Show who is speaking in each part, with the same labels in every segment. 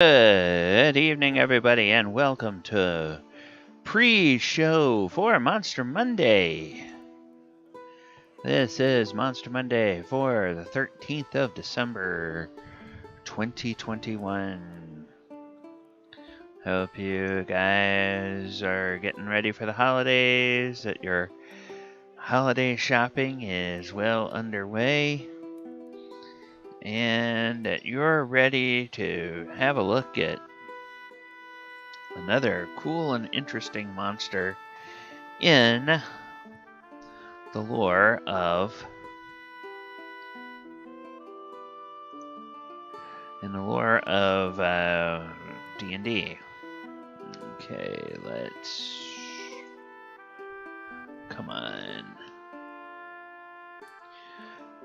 Speaker 1: Good evening, everybody, and welcome to pre-show for Monster Monday. This is Monster Monday for the 13th of December, 2021. Hope you guys are getting ready for the holidays, that your holiday shopping is well underway, and that you're ready to have a look at another cool and interesting monster in the lore of D&D. Okay, let's come on.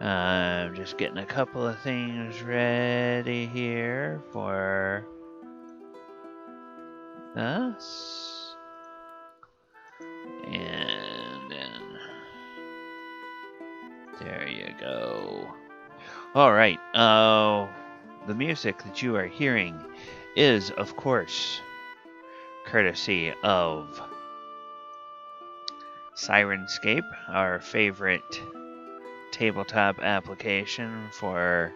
Speaker 1: I'm just getting a couple of things ready here for us. And then there you go. Alright, the music that you are hearing is, of course, courtesy of Sirenscape, our favorite tabletop application for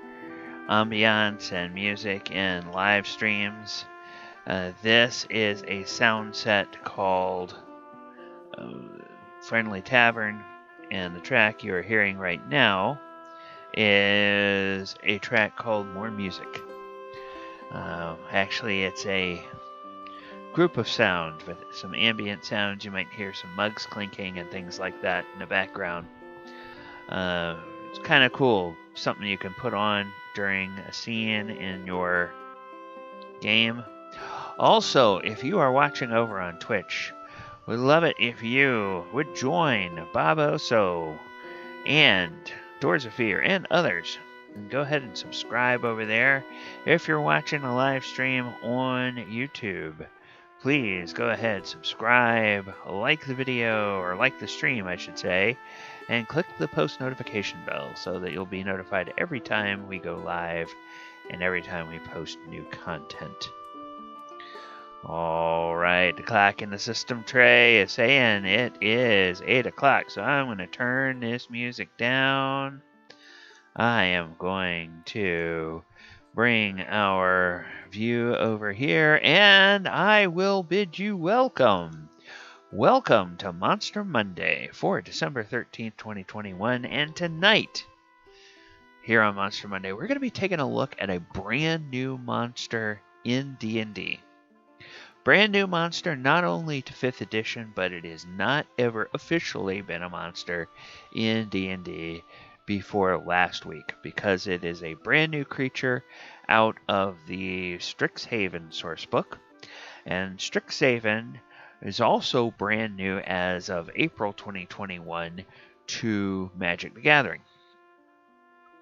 Speaker 1: ambiance and music and live streams. This is a sound set called Friendly Tavern, and the track you are hearing right now is a track called More Music. Actually, it's a group of sound with some ambient sounds. You might hear some mugs clinking and things like that in the background. It's kind of cool. Something you can put on during a scene in your game. Also, if you are watching over on Twitch, we'd love it if you would join Bob Oso and Doors of Fear and others. And go ahead and subscribe over there. If you're watching a live stream on YouTube, please go ahead, subscribe, like the video, or like the stream, I should say, and click the post notification bell so that you'll be notified every time we go live and every time we post new content. Alright, the clock in the system tray is saying it is 8 o'clock, so I'm going to turn this music down. I am going to bring our view over here, and I will bid you welcome. Welcome to Monster Monday for December 13th, 2021, and tonight, here on Monster Monday, we're going to be taking a look at a brand new monster in D&D. Brand new monster not only to 5th edition, but it has not ever officially been a monster in D&D before last week, because it is a brand new creature out of the Strixhaven sourcebook. And Strixhaven is also brand new as of April 2021 to Magic the Gathering.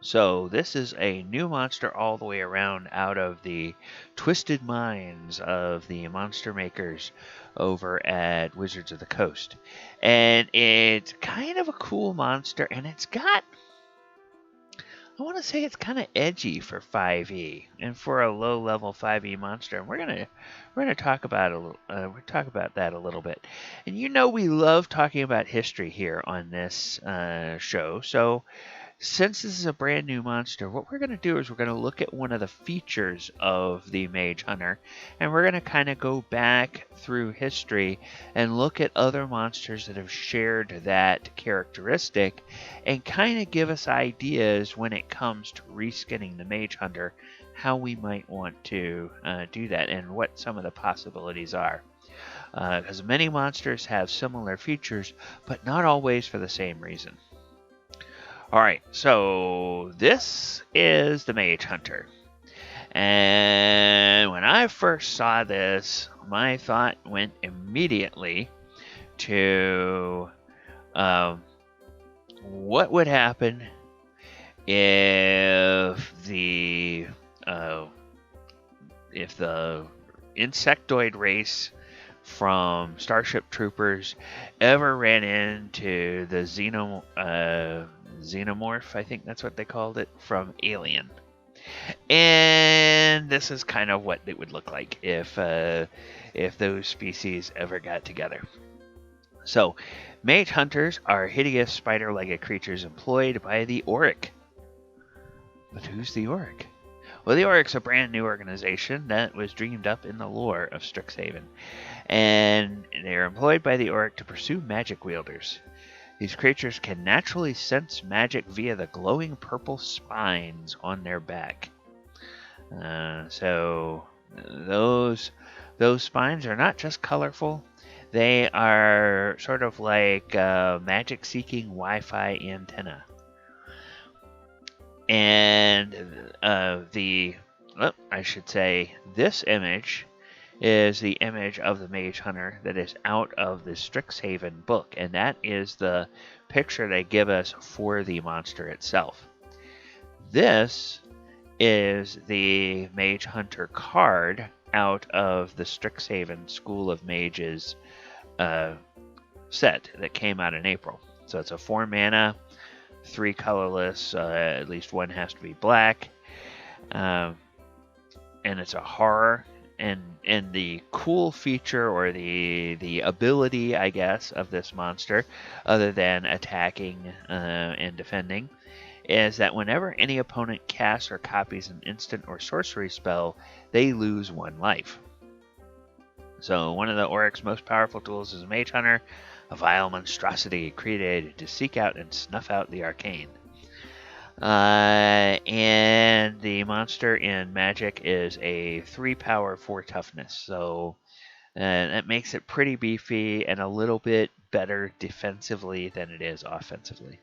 Speaker 1: So this is a new monster all the way around out of the twisted minds of the monster makers over at Wizards of the Coast. And it's kind of a cool monster, and it's got, I want to say it's kind of edgy for 5e and for a low-level 5e monster. And we're gonna talk about that a little bit. And you know we love talking about history here on this show. So since this is a brand new monster, what we're going to do is we're going to look at one of the features of the Mage Hunter, and we're going to kind of go back through history and look at other monsters that have shared that characteristic and kind of give us ideas when it comes to reskinning the Mage Hunter, how we might want to do that and what some of the possibilities are. Because many monsters have similar features, but not always for the same reason. Alright, so this is the Mage Hunter. And when I first saw this, my thought went immediately to what would happen if the insectoid race from Starship Troopers ever ran into the xenomorph, I think that's what they called it, from Alien. And this is kind of what it would look like if those species ever got together. So, Mage Hunters are hideous spider-legged creatures employed by the Auric. But who's the Auric? Well, the Auric's a brand new organization that was dreamed up in the lore of Strixhaven. And they're employed by the Auric to pursue magic wielders. These creatures can naturally sense magic via the glowing purple spines on their back. So those spines are not just colorful. They are sort of like magic-seeking Wi-Fi antenna. And I should say, this image is the image of the Mage Hunter that is out of the Strixhaven book, and that is the picture they give us for the monster itself. This is the Mage Hunter card out of the Strixhaven School of Mages set that came out in April. So it's a 4 mana, 3 colorless, at least one has to be black, and it's a horror. And the cool feature, or the ability, I guess, of this monster, other than attacking and defending, is that whenever any opponent casts or copies an instant or sorcery spell, they lose 1 life. So one of the Auric's most powerful tools is a Mage Hunter, a vile monstrosity created to seek out and snuff out the arcane. And the monster in Magic is a 3 power, 4 toughness. So that makes it pretty beefy and a little bit better defensively than it is offensively.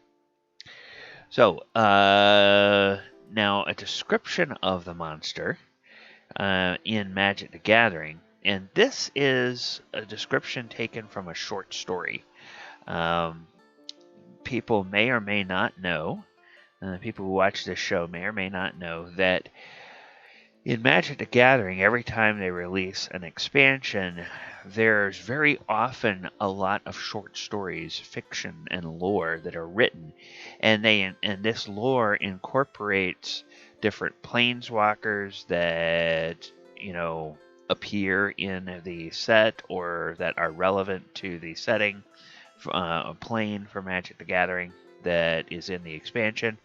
Speaker 1: So now a description of the monster in Magic the Gathering. And this is a description taken from a short story. People may or may not know, people who watch this show may or may not know, that in Magic the Gathering, every time they release an expansion, there's very often a lot of short stories, fiction, and lore that are written. And this lore incorporates different planeswalkers that, appear in the set or that are relevant to the setting, a plane for Magic the Gathering that is in the expansion.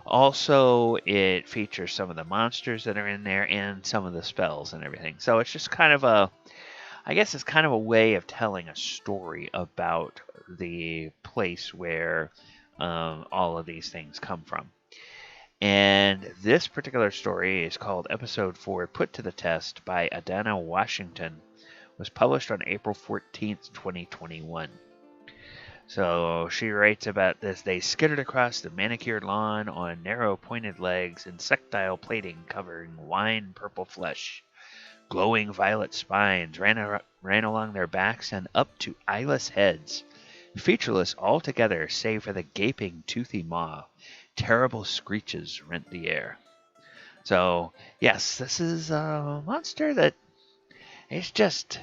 Speaker 1: Also, it features some of the monsters that are in there and some of the spells and everything. So it's just kind of a way of telling a story about the place where all of these things come from. And this particular story is called Episode 4, Put to the Test by Adana Washington. It was published on April 14th, 2021. So she writes about this. They skittered across the manicured lawn on narrow pointed legs, insectile plating covering wine purple flesh. Glowing violet spines ran along their backs and up to eyeless heads. Featureless altogether, save for the gaping, toothy maw. Terrible screeches rent the air. So, yes, this is a monster that it just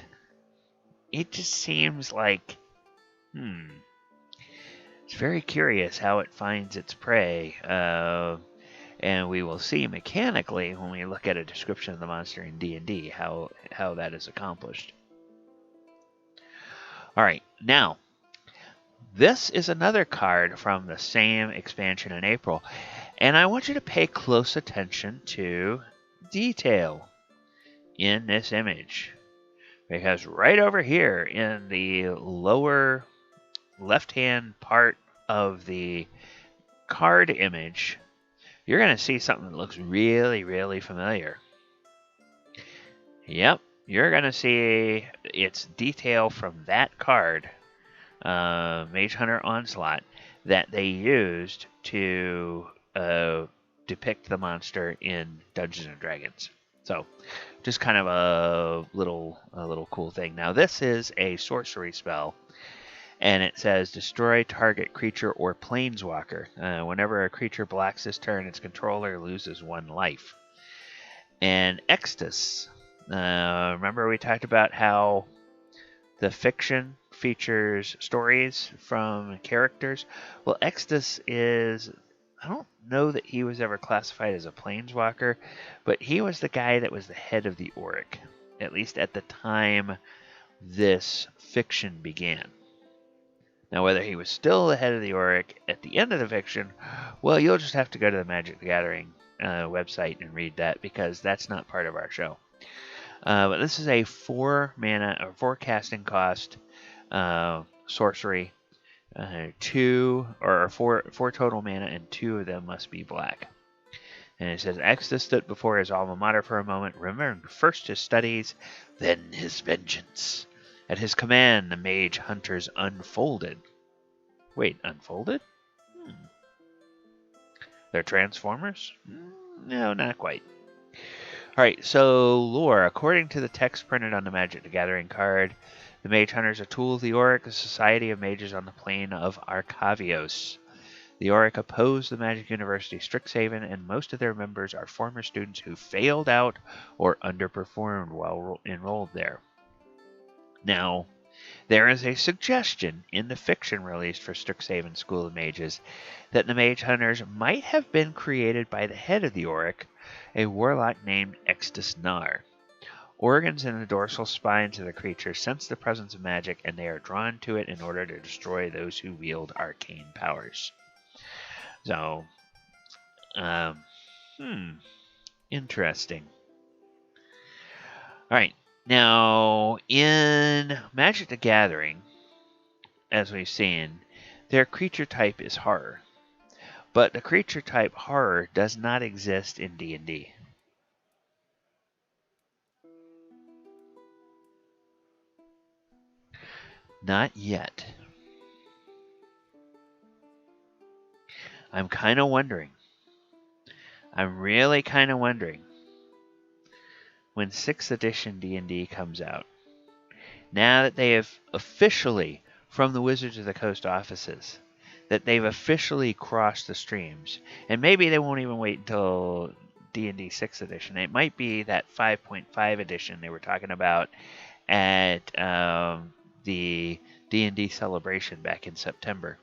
Speaker 1: seems like, it's very curious how it finds its prey. And we will see mechanically when we look at a description of the monster in D&D how that is accomplished. All right, now, this is another card from the same expansion in April, and I want you to pay close attention to detail in this image, because right over here in the lower left-hand part of the card image, you're going to see something that looks really, really familiar. Yep, you're going to see its detail from that card, Mage Hunter Onslaught, that they used to depict the monster in Dungeons and Dragons. So, just kind of a little cool thing. Now, this is a sorcery spell, and it says destroy target creature or planeswalker. Whenever a creature blocks this turn, its controller loses 1 life. And Extus. Remember we talked about how the fiction features stories from characters? Well, Extus is I don't know that he was ever classified as a planeswalker, but he was the guy that was the head of the Auric, at least at the time this fiction began. Now, whether he was still the head of the Auric at the end of the fiction, well, you'll just have to go to the Magic the Gathering website and read that, because that's not part of our show. But this is a 4 mana or 4 casting cost sorcery. 4 total mana, and 2 of them must be black. And it says, Extus stood before his alma mater for a moment, remembering first his studies, then his vengeance. At his command, the Mage Hunters unfolded. Wait, unfolded? They're Transformers? No, not quite. Alright, so lore. According to the text printed on the Magic the Gathering card, the Mage Hunters are a tool of the Auric, a society of mages on the plane of Arcavios. The Auric oppose the Magic University Strixhaven, and most of their members are former students who failed out or underperformed while enrolled there. Now, there is a suggestion in the fiction released for Strixhaven School of Mages that the Mage Hunters might have been created by the head of the Auric, a warlock named Extus Nar. Organs in the dorsal spines of the creature sense the presence of magic, and they are drawn to it in order to destroy those who wield arcane powers. So, interesting. Alright, now, in Magic the Gathering, as we've seen, their creature type is horror. But the creature type horror does not exist in D&D. Not yet. I'm kind of wondering. I'm really kind of wondering. When 6th edition D&D comes out, now that they have officially, from the Wizards of the Coast offices, that they've officially crossed the streams, and maybe they won't even wait until D&D 6th edition. It might be that 5.5 edition they were talking about at the D&D celebration back in September.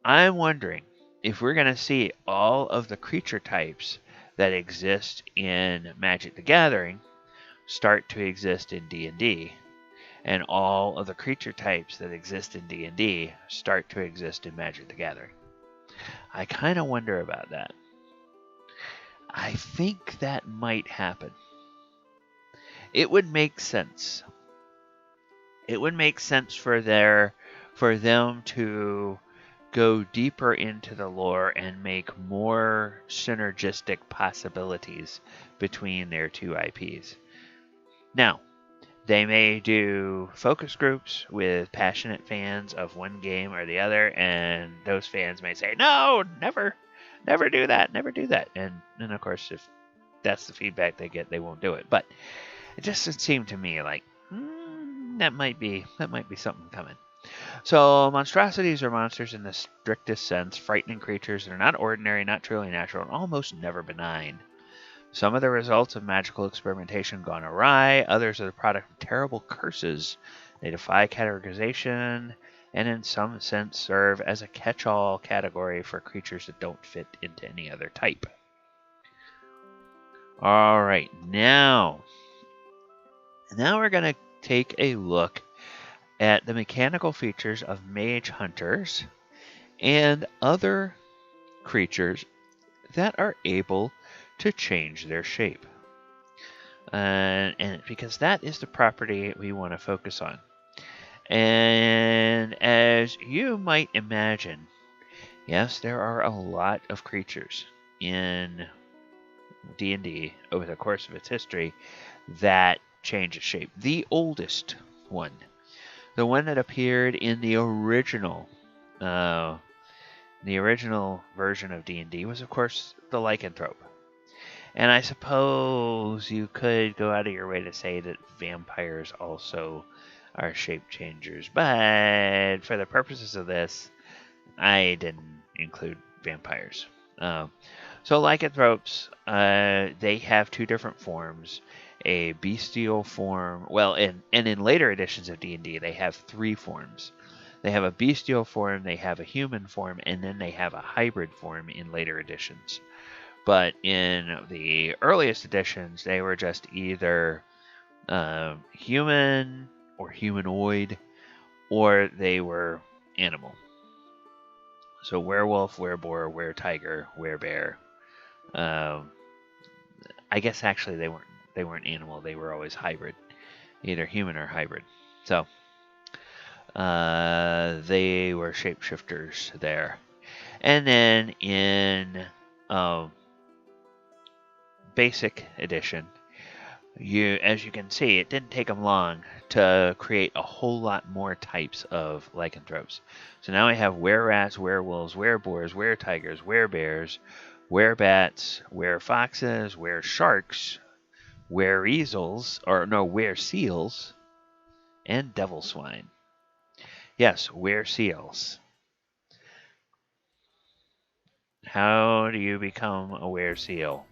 Speaker 1: I'm wondering if we're going to see all of the creature types that exist in Magic the Gathering start to exist in D&D, and all of the creature types that exist in D&D start to exist in Magic the Gathering. I kind of wonder about that. I think that might happen. It would make sense. It would make sense for them to go deeper into the lore and make more synergistic possibilities between their two IPs. Now, they may do focus groups with passionate fans of one game or the other, and those fans may say, no, never do that, never do that. And of course, if that's the feedback they get, they won't do it. But it just seemed to me like, that might be something coming. So, monstrosities are monsters in the strictest sense, frightening creatures that are not ordinary, not truly natural, and almost never benign. Some are the results of magical experimentation gone awry, others are the product of terrible curses. They defy categorization, and in some sense serve as a catch-all category for creatures that don't fit into any other type. Alright, now we're going to take a look at the mechanical features of Mage Hunters and other creatures that are able to change their shape. And because that is the property we want to focus on. And as you might imagine, yes, there are a lot of creatures in D&D over the course of its history that change its shape. The oldest one, the one that appeared in the original version of D&D was, of course, the Lycanthrope. And I suppose you could go out of your way to say that vampires also are shape changers, but for the purposes of this, I didn't include vampires. So Lycanthropes, they have two different forms. A bestial form, well, and in later editions of D&D, they have three forms. They have a bestial form, they have a human form, and then they have a hybrid form in later editions. But in the earliest editions, they were just either human or humanoid, or they were animal. So werewolf, wereboar, weretiger, werebear. I guess actually they weren't animal. They were always hybrid, either human or hybrid. So they were shapeshifters there. And then in Basic Edition, as you can see, it didn't take them long to create a whole lot more types of lycanthropes. So now we have were-rats, werewolves, were-boars, were-tigers, were-bears, were-bats, were-foxes, were-sharks, were-easels, or no, were-seals, and devil swine. Yes, were-seals. How do you become a were-seal?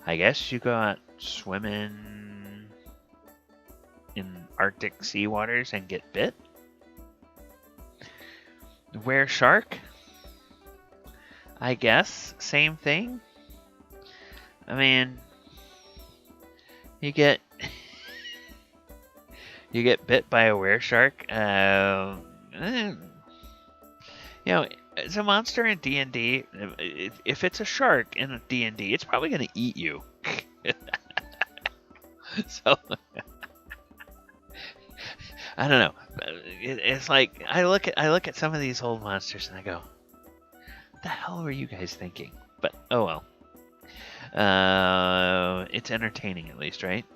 Speaker 1: I guess you go out swimming in Arctic sea waters and get bit? Were-shark? I guess, same thing. I mean, you get bit by a were-shark. It's a monster in D&D. If it's a shark in D&D, it's probably going to eat you. So I don't know. It's like I look at some of these old monsters and I go, "What the hell were you guys thinking?" But oh well. It's entertaining at least, right?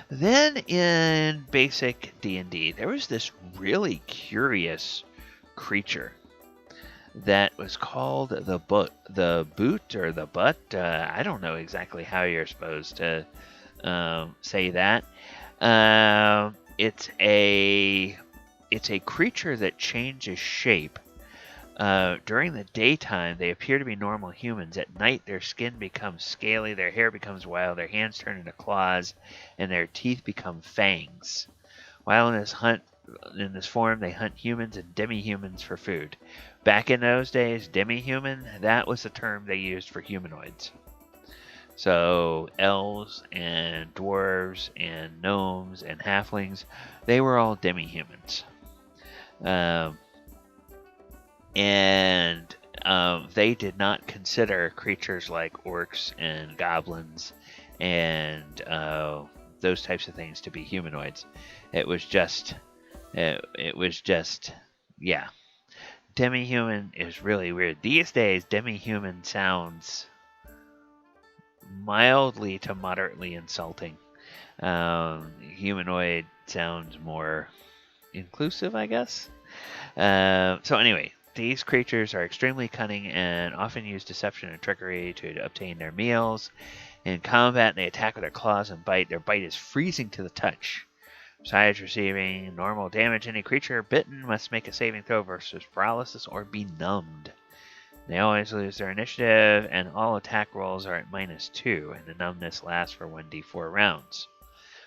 Speaker 1: Then in Basic D&D, there was this really curious creature that was called the Bhut, or the Bhut. I don't know exactly how you're supposed to say that. It's a creature that changes shape. During the daytime, they appear to be normal humans. At night, their skin becomes scaly, their hair becomes wild, their hands turn into claws, and their teeth become fangs. While in this form, they hunt humans and demi-humans for food. Back in those days, demi-human, that was the term they used for humanoids. So elves and dwarves and gnomes and halflings, they were all demi-humans. And they did not consider creatures like orcs and goblins and those types of things to be humanoids. It was just, yeah. Demi-human is really weird. These days, demi-human sounds mildly to moderately insulting. Humanoid sounds more inclusive, I guess. So anyway, these creatures are extremely cunning and often use deception and trickery to obtain their meals. In combat, they attack with their claws and bite. Their bite is freezing to the touch. Besides receiving normal damage, any creature bitten must make a saving throw versus paralysis or be numbed. They always lose their initiative, and all attack rolls are at -2, and the numbness lasts for 1d4 rounds.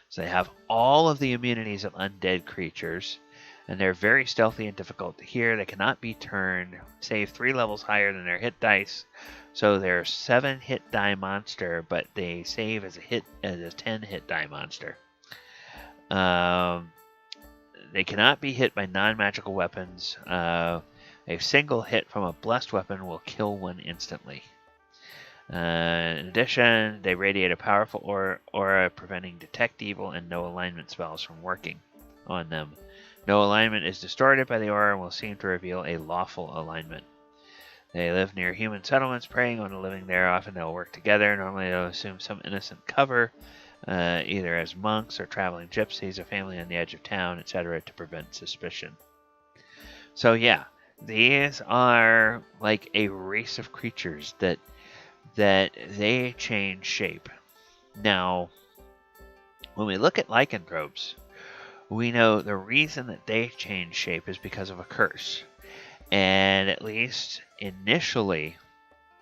Speaker 1: So they have all of the immunities of undead creatures, and they're very stealthy and difficult to hear. They cannot be turned, save 3 levels higher than their hit dice. So they're a 7 hit die monster, but they save as a 10 hit die monster. They cannot be hit by non-magical weapons. A single hit from a blessed weapon will kill one instantly. In addition, they radiate a powerful aura preventing detect evil and no alignment spells from working on them. No alignment is distorted by the aura and will seem to reveal a lawful alignment. They live near human settlements, preying on the living there. Often they'll work together. Normally they'll assume some innocent cover, either as monks or traveling gypsies, a family on the edge of town, etc., to prevent suspicion. So yeah, these are like a race of creatures that they change shape. Now, when we look at lycanthropes, we know the reason that they change shape is because of a curse. And at least initially,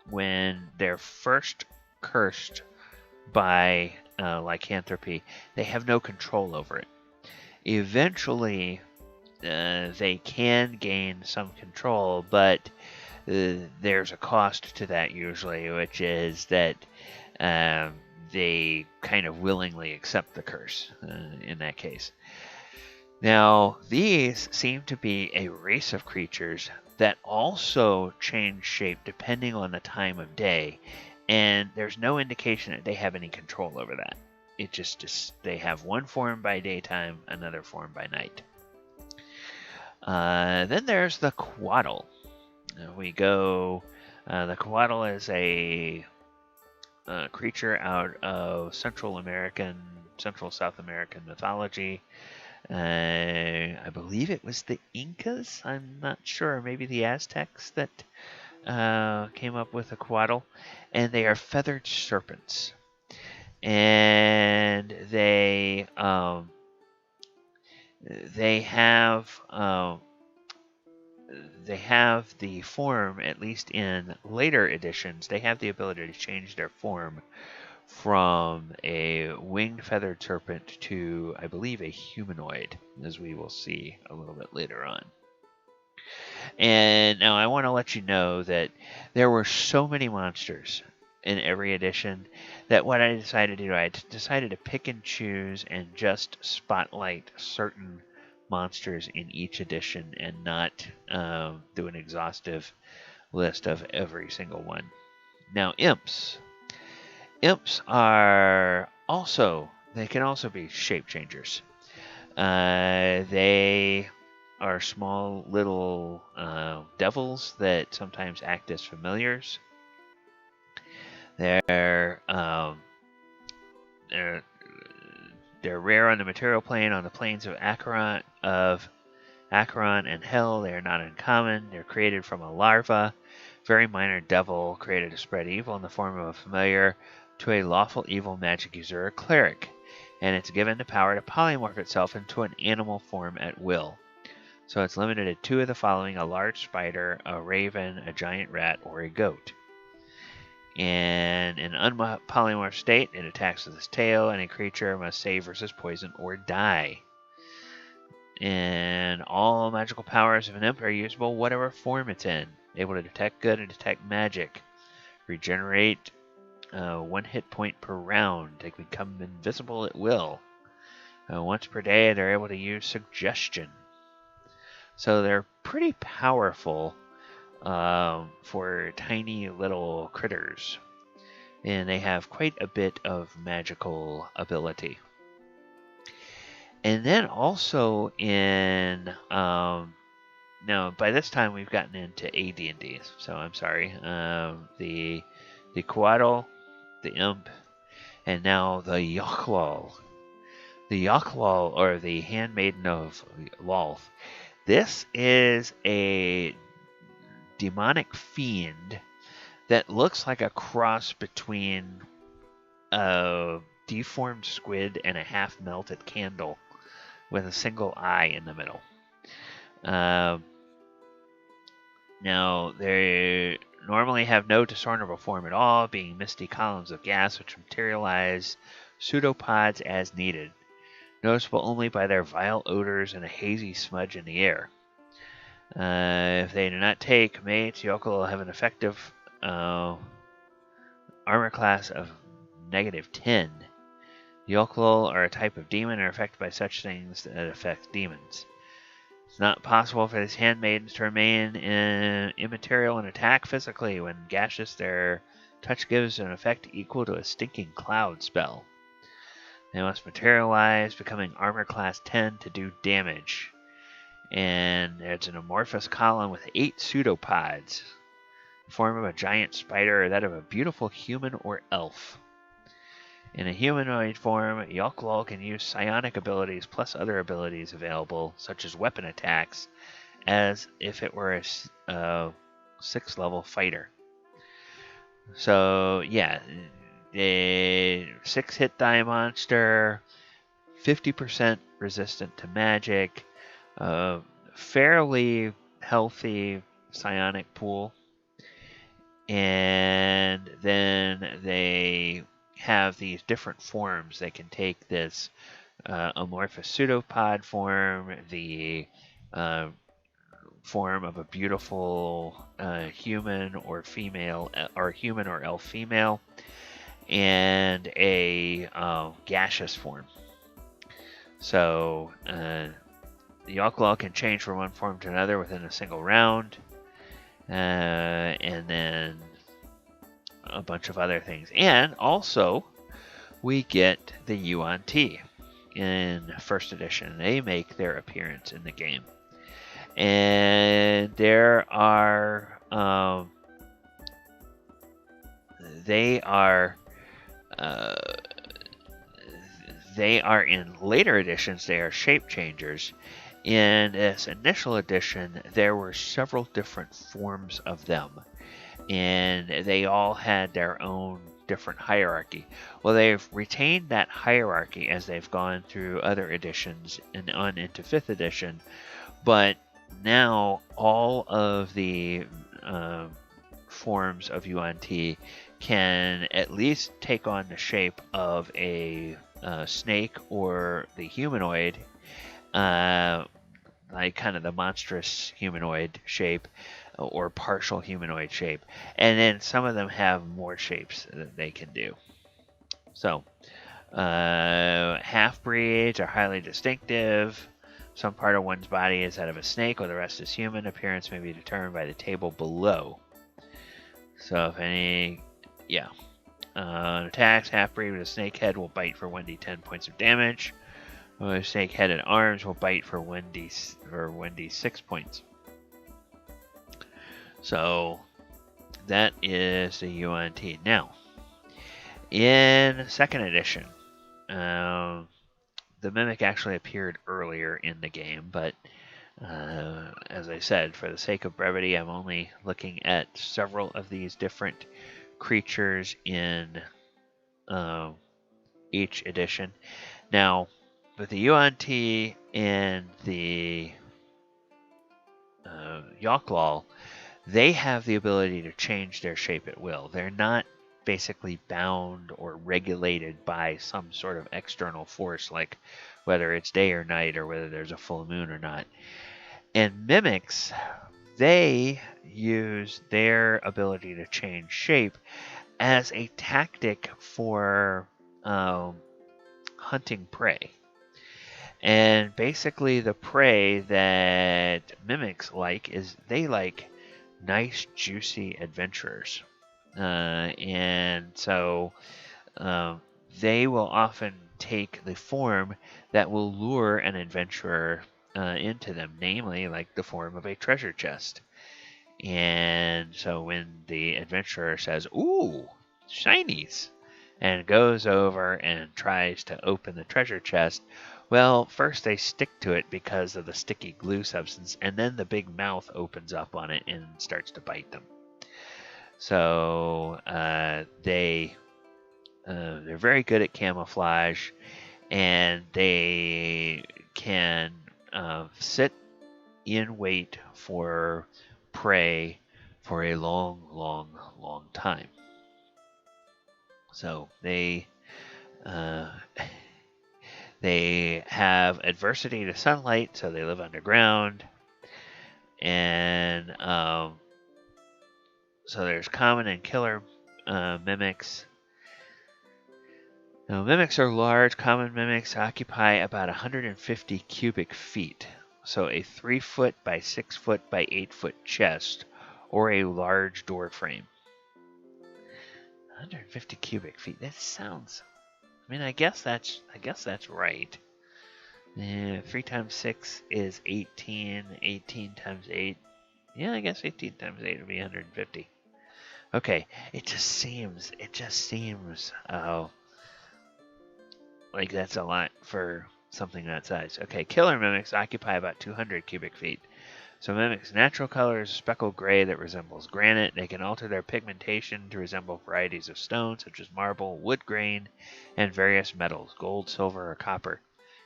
Speaker 1: when they're first cursed by lycanthropy, they have no control over it. Eventually, they can gain some control, but there's a cost to that usually, which is that they kind of willingly accept the curse in that case. Now, these seem to be a race of creatures that also change shape depending on the time of day, and there's no indication that they have any control over that. It just they have one form by daytime, another form by night. Then there's the Couatl. We go. The Couatl is a creature out of Central South American mythology. I believe it was the Incas. I'm not sure. Maybe the Aztecs that came up with the Couatl, and they are feathered serpents, and they have the form, at least in later editions, they have the ability to change their form from a winged feathered serpent to, I believe, a humanoid, as we will see a little bit later on. And now I want to let you know that there were so many monsters in every edition that what I decided to do, I decided to pick and choose and just spotlight certain monsters in each edition and not do an exhaustive list of every single one. Now, imps. Imps are they can also be shape changers. They are small little devils that sometimes act as familiars. They're rare on the material plane. On the planes of Acheron and Hell, they are not uncommon. They're created from a larva, very minor devil created to spread evil in the form of a familiar to a lawful evil magic user or cleric, and it's given the power to polymorph itself into an animal form at will. So it's limited to two of the following: a large spider, a raven, a giant rat, or a goat. And in an unpolymorphed state, it attacks with its tail, and a creature must save versus poison or die. And all magical powers of an imp are usable whatever form it's in. Able to detect good and detect magic. Regenerate 1 hit point per round. They become invisible at will. Once per day, they're able to use suggestion. So they're pretty powerful for tiny little critters. And they have quite a bit of magical ability. And then also in... now, by this time, we've gotten into AD&D, so I'm sorry. The Couatl, the Imp, and now the Yochlol. The Yochlol, or the Handmaiden of Lolth. This is a demonic fiend that looks like a cross between a deformed squid and a half-melted candle with a single eye in the middle. Now, they normally have no discernible form at all, being misty columns of gas which materialize pseudopods as needed, noticeable only by their vile odors and a hazy smudge in the air. If they do not take mates, Yochlol will have an effective armor class of -10. Yochlol are a type of demon and are affected by such things that affect demons. It's not possible for these handmaidens to remain immaterial and attack physically. When gaseous, their touch gives an effect equal to a stinking cloud spell. They must materialize, becoming armor class 10 to do damage. And it's an amorphous column with 8 pseudopods, the form of a giant spider or that of a beautiful human or elf. In a humanoid form, Yochlol can use psionic abilities plus other abilities available, such as weapon attacks, as if it were a 6th level fighter. So, yeah, a 6 hit die monster, 50% resistant to magic, fairly healthy psionic pool, and then they have these different forms. They can take this amorphous pseudopod form, the form of a beautiful human or female, or human or elf female, and a gaseous form. So the Yochlol can change from one form to another within a single round, and then a bunch of other things. And also, we get the Yuan-ti in first edition. They make their appearance in the game. And there are they are in later editions. They are shape changers. In this initial edition, there were several different forms of them, and they all had their own different hierarchy. Well, they've retained that hierarchy as they've gone through other editions and on into 5th edition, but now all of the forms of Yuan-ti can at least take on the shape of a snake or the humanoid, like kind of the monstrous humanoid shape or partial humanoid shape. And then some of them have more shapes that they can do. So, half-breeds are highly distinctive. Some part of one's body is that of a snake, or the rest is human. Appearance may be determined by the table below. So if any, attacks, half-breed with a snake head will bite for 1d10 points of damage. With snake-headed arms will bite for 1d6 points. So that is the Yuan-ti. Now, in 2nd edition, the Mimic actually appeared earlier in the game, but as I said, for the sake of brevity, I'm only looking at several of these different creatures in each edition. Now, with the Yuan-ti and the Yochlol, they have the ability to change their shape at will. They're not basically bound or regulated by some sort of external force, like whether it's day or night or whether there's a full moon or not. And mimics, they use their ability to change shape as a tactic for hunting prey. And basically the prey that mimics like is they like nice, juicy adventurers. And so they will often take the form that will lure an adventurer into them, namely like the form of a treasure chest. And so when the adventurer says, "Ooh, shinies," and goes over and tries to open the treasure chest, well, first they stick to it because of the sticky glue substance, and then the big mouth opens up on it and starts to bite them. So they're very good at camouflage, and they can sit in wait for prey for a long, long, long time. So they have adversity to sunlight, so they live underground. And so there's common and killer mimics. Now, mimics are large. Common mimics occupy about 150 cubic feet. So a 3-foot by 6-foot by 8-foot chest, or a large door frame. 150 cubic feet. That sounds. I mean, I guess that's right. 3 times 6 is 18. 18 times 8. Yeah, I guess 18 times 8 would be 150. Okay, it just seems like that's a lot for something that size. Okay, killer mimics occupy about 200 cubic feet. So mimics' natural color is speckled gray that resembles granite. They can alter their pigmentation to resemble varieties of stone, such as marble, wood grain, and various metals, gold, silver, or copper.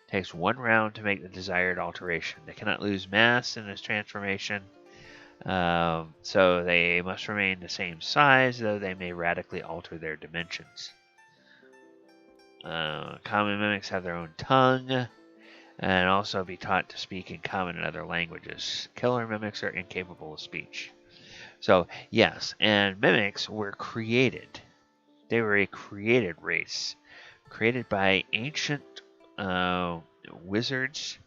Speaker 1: It takes 1 round to make the desired alteration. They cannot lose mass in this transformation, so they must remain the same size, though they may radically alter their dimensions. Common mimics have their own tongue. and also be taught to speak in common and other languages. Killer mimics are incapable of speech. So, yes, and mimics were created. They were a created race, created by ancient wizards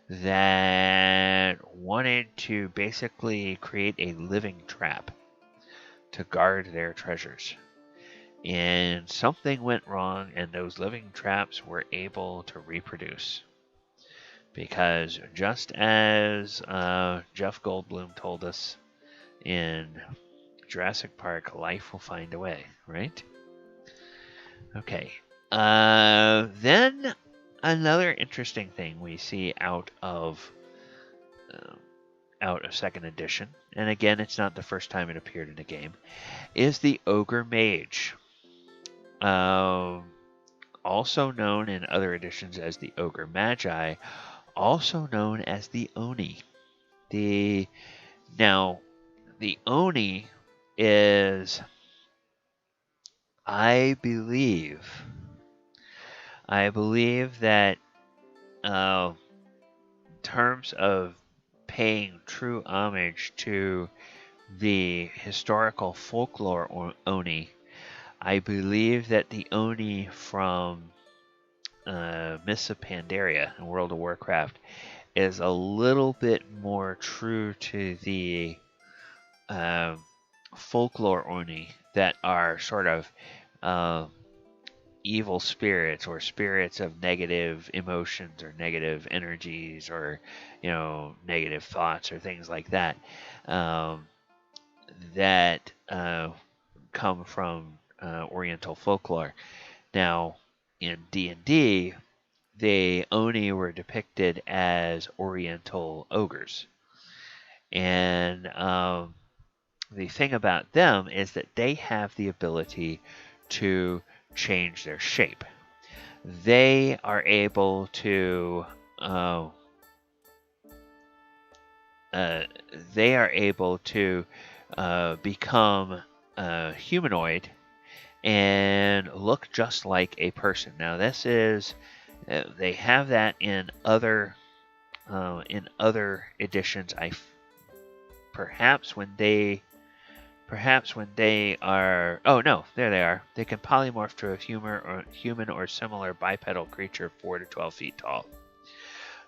Speaker 1: that wanted to basically create a living trap to guard their treasures. And something went wrong, and those living traps were able to reproduce. Because just as Jeff Goldblum told us in Jurassic Park, life will find a way, right? Okay. Then another interesting thing we see out of second edition, and again, it's not the first time it appeared in a game, is the Ogre Mage. Also known in other editions as the Ogre Magi, also known as the Oni. The Oni is, I believe that in terms of paying true homage to the historical folklore Oni, I believe that the Oni from Mists of Pandaria in World of Warcraft is a little bit more true to the folklore Oni that are sort of evil spirits or spirits of negative emotions or negative energies or negative thoughts or things like that that come from Oriental folklore. Now, in D&D, the Oni were depicted as Oriental ogres. And the thing about them is that they have the ability to change their shape. They are able to become humanoid and look just like a person. Now, this is they have that in other editions. Perhaps when they are. Oh no, there they are. They can polymorph to a human or similar bipedal creature 4 to 12 feet tall.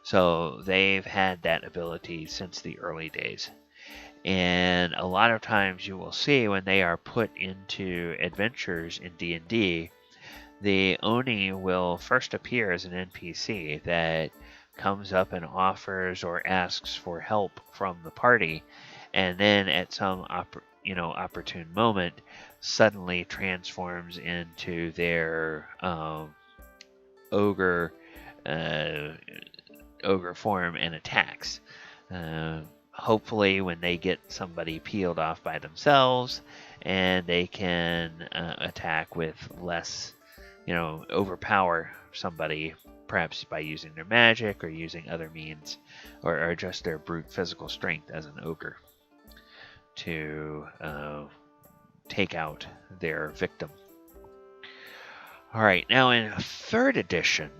Speaker 1: So they've had that ability since the early days. And a lot of times you will see when they are put into adventures in D&D, the Oni will first appear as an NPC that comes up and offers or asks for help from the party, and then at some opportune moment suddenly transforms into their ogre form and attacks. Hopefully when they get somebody peeled off by themselves, and they can attack with less, overpower somebody, perhaps by using their magic or using other means, or just their brute physical strength as an ogre to take out their victim. Alright, now in 3rd edition,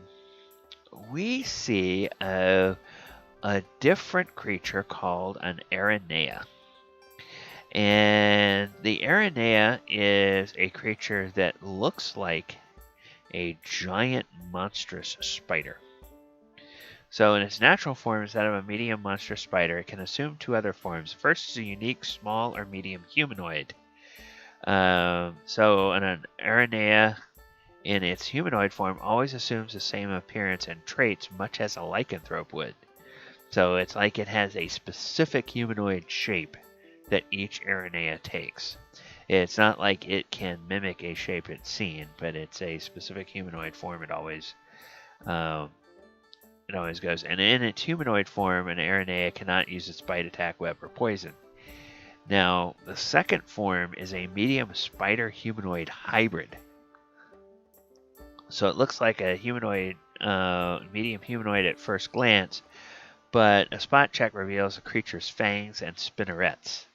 Speaker 1: we see a different creature called an Aranea. And the Aranea is a creature that looks like a giant monstrous spider. So in its natural form is that of a medium monstrous spider. It can assume 2 other forms. First is a unique small or medium humanoid. So an Aranea in its humanoid form always assumes the same appearance and traits much as a lycanthrope would. So it's like it has a specific humanoid shape that each Aranea takes. It's not like it can mimic a shape it's seen, but it's a specific humanoid form it always goes. And in its humanoid form, an Aranea cannot use its bite, attack, web, or poison. Now, the second form is a medium spider-humanoid hybrid. So it looks like a humanoid, medium humanoid at first glance, but a spot check reveals the creature's fangs and spinnerets.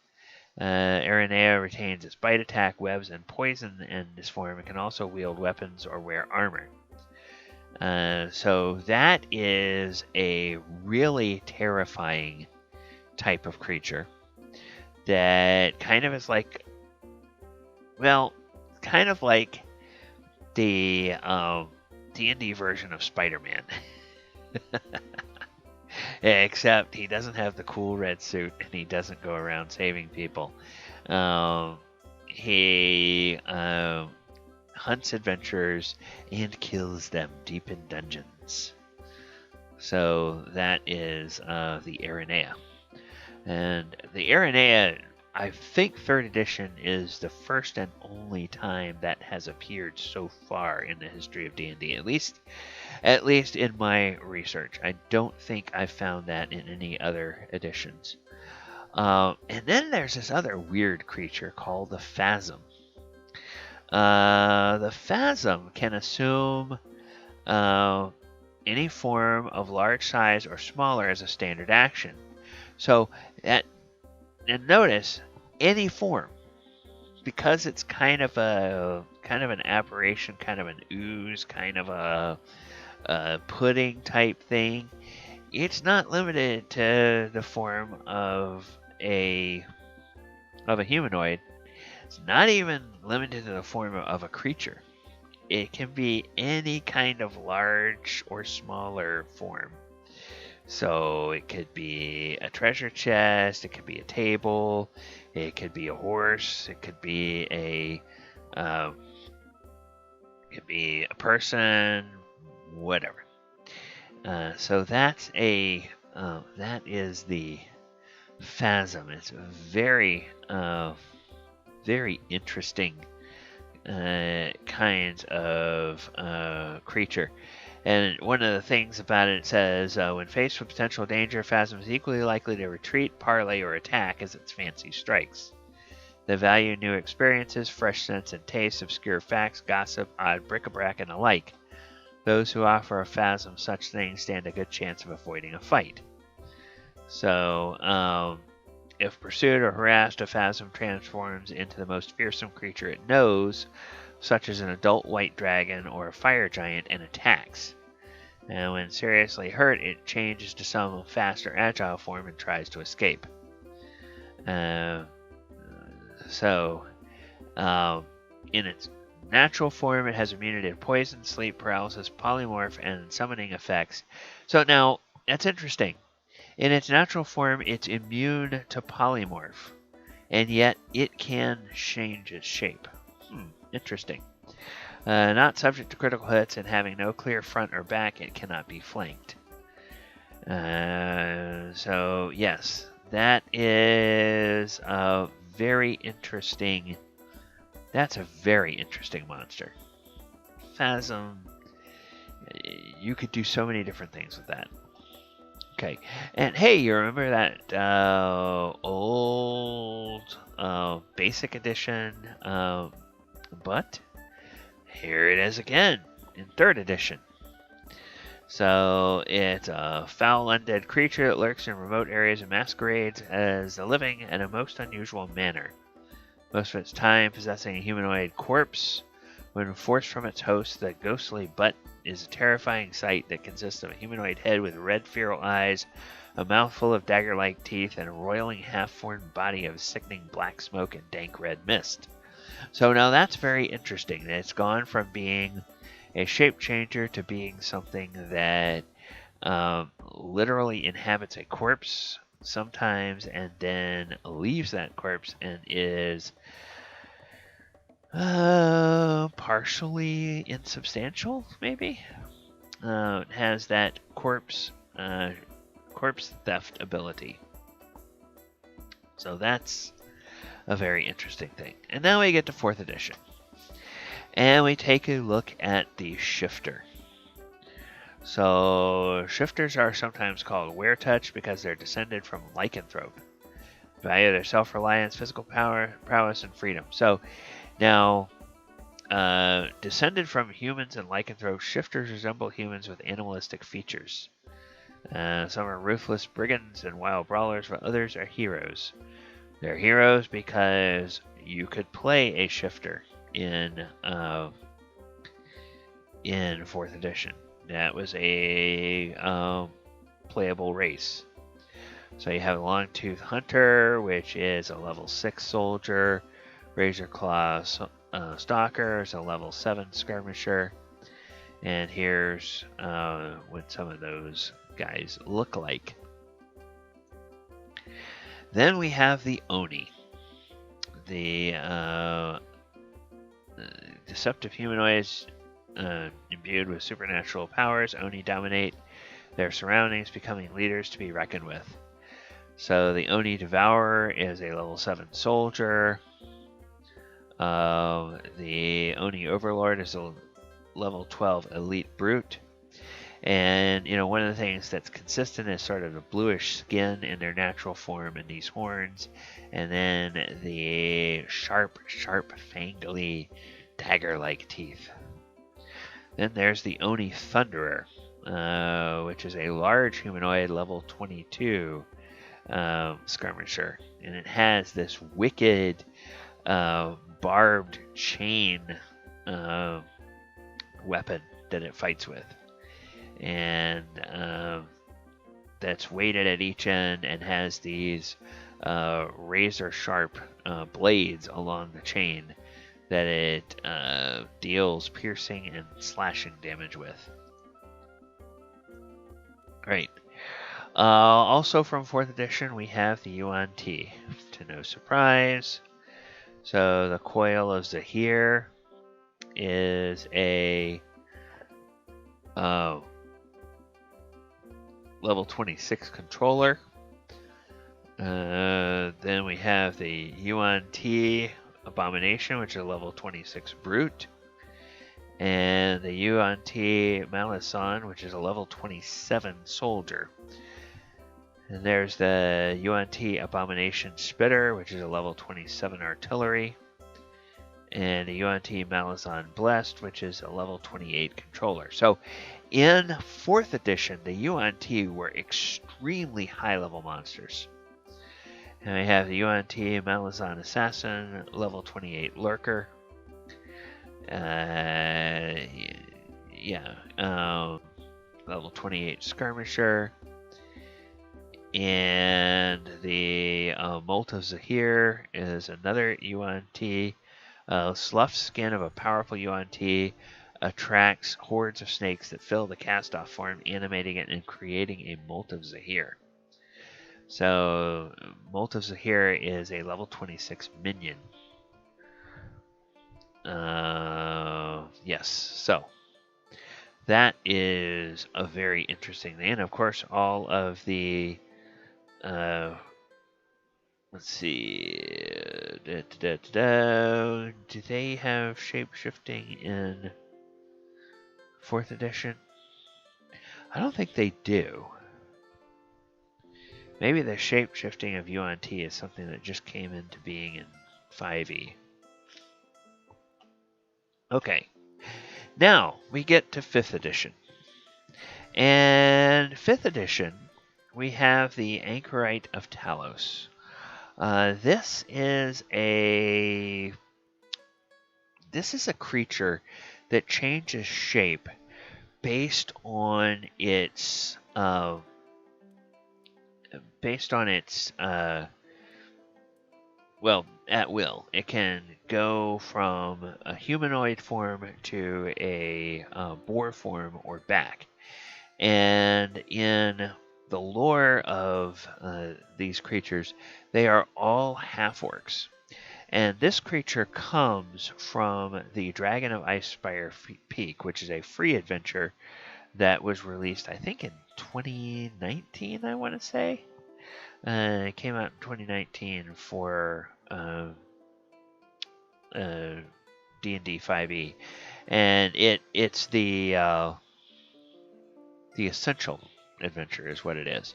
Speaker 1: Aranea retains its bite, attack, webs, and poison in this form. It can also wield weapons or wear armor. So that is a really terrifying type of creature that kind of is like, well, kind of like the D&D version of Spider-Man. Except he doesn't have the cool red suit and he doesn't go around saving people. He hunts adventurers and kills them deep in dungeons. So that is the Aranea. And the Aranea, I think 3rd edition is the first and only time that has appeared so far in the history of D&D, at least in my research. I don't think I found that in any other editions. And then there's this other weird creature called the Phasm. The Phasm can assume any form of large size or smaller as a standard action. So, and notice, any form, because it's kind of an aberration, kind of an ooze, kind of a pudding type thing. It's not limited to the form of a humanoid. It's not even limited to the form of a creature. It can be any kind of large or smaller form. So it could be a treasure chest, it could be a table, it could be a horse, it could be a person, whatever. So that is the Phasm. It's a very very interesting kinds of creature. And one of the things about it says, when faced with potential danger, Phasm is equally likely to retreat, parley, or attack as its fancy strikes. They value new experiences, fresh scents and tastes, obscure facts, gossip, odd bric-a-brac, and the like. Those who offer a Phasm such things stand a good chance of avoiding a fight. So, if pursued or harassed, a Phasm transforms into the most fearsome creature it knows, such as an adult white dragon or a fire giant, and attacks. And when seriously hurt, it changes to some faster, agile form and tries to escape. In its natural form, it has immunity to poison, sleep, paralysis, polymorph, and summoning effects. So now, that's interesting. In its natural form, it's immune to polymorph, and yet it can change its shape. Interesting. Not subject to critical hits and having no clear front or back, it cannot be flanked. So, yes, that is a very interesting... That's a very interesting monster. Phasm, you could do so many different things with that. Okay, and hey, you remember that old Basic Edition Bhut? Here it is again in 3rd edition. So it's a foul undead creature that lurks in remote areas and masquerades as a living in a most unusual manner. Most of its time possessing a humanoid corpse. When forced from its host, the ghostly Bhut is a terrifying sight that consists of a humanoid head with red feral eyes, a mouthful of dagger-like teeth, and a roiling half-formed body of sickening black smoke and dank red mist. So now that's very interesting. It's gone from being a shape changer to being something that literally inhabits a corpse sometimes and then leaves that corpse and is partially insubstantial, maybe. It has that corpse theft ability. So that's a very interesting thing. And now we get to 4th edition. And we take a look at the Shifter. So, Shifters are sometimes called Weretouch because they're descended from Lycanthrope. Value their self-reliance, physical power, prowess, and freedom. So, now, descended from humans and Lycanthropes, Shifters resemble humans with animalistic features. Some are ruthless brigands and wild brawlers, while others are heroes. They're heroes because you could play a Shifter in 4th edition. that was a playable race. So you have Longtooth Hunter, which is a level 6 soldier. Razorclaw Stalker is a level 7 skirmisher. And here's what some of those guys look like. Then we have the Oni. The deceptive humanoids imbued with supernatural powers. Oni dominate their surroundings, becoming leaders to be reckoned with. So the Oni Devourer is a level 7 soldier. The Oni Overlord is a level 12 elite brute. And, you know, one of the things that's consistent is sort of the bluish skin in their natural form and these horns. And then the sharp, fangly, dagger-like teeth. Then there's the Oni Thunderer, which is a large humanoid, level 22 skirmisher. And it has this wicked, barbed chain weapon that it fights with. And that's weighted at each end and has these razor sharp blades along the chain that it deals piercing and slashing damage with. Great. Also from 4th edition, we have the Yuan-ti, to no surprise. So the Coil of Zahir is a level 26 controller. Then we have the Yuan-ti Abomination, which is a level 26 brute. And the Yuan-ti Malison, which is a level 27 soldier. And there's the Yuan-ti Abomination Spitter, which is a level 27 artillery. And the Yuan-ti Malison Blessed, which is a level 28 controller. So in 4th edition, the Yuan-ti were extremely high-level monsters. And we have the Yuan-ti Malison Assassin, level 28 Lurker. Level 28 Skirmisher. And the Molt of Zahir is another Yuan-ti. Sloughed skin of a powerful Yuan-ti attracts hordes of snakes that fill the cast-off form, animating it and creating a Molt of Zahir. So, Molt of Zahir is a level 26 minion. Yes, so that is a very interesting thing. And of course, all of the let's see. Do they have shape-shifting in 4th edition? I don't think they do. Maybe the shape-shifting of Yuan-ti is something that just came into being in 5e. Okay. Now, we get to 5th edition. And 5th edition, we have the Anchorite of Talos. This is a creature that changes shape based on its at will. It can go from a humanoid form to a boar form or back. And in the lore of these creatures, they are all half-orcs. And this creature comes from the Dragon of Icespire Peak, which is a free adventure that was released, I think, in 2019, I want to say. It came out in 2019 for D&D 5e. And it's the essential adventure is what it is.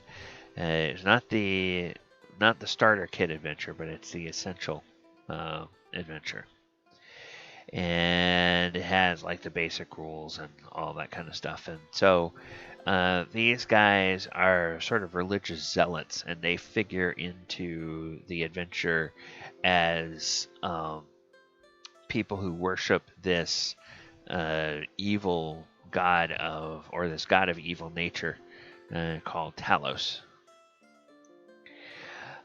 Speaker 1: It's not the starter kit adventure, but it's the essential adventure. And it has like the basic rules and all that kind of stuff. And so these guys are sort of religious zealots, and they figure into the adventure as people who worship this evil god of evil nature called Talos.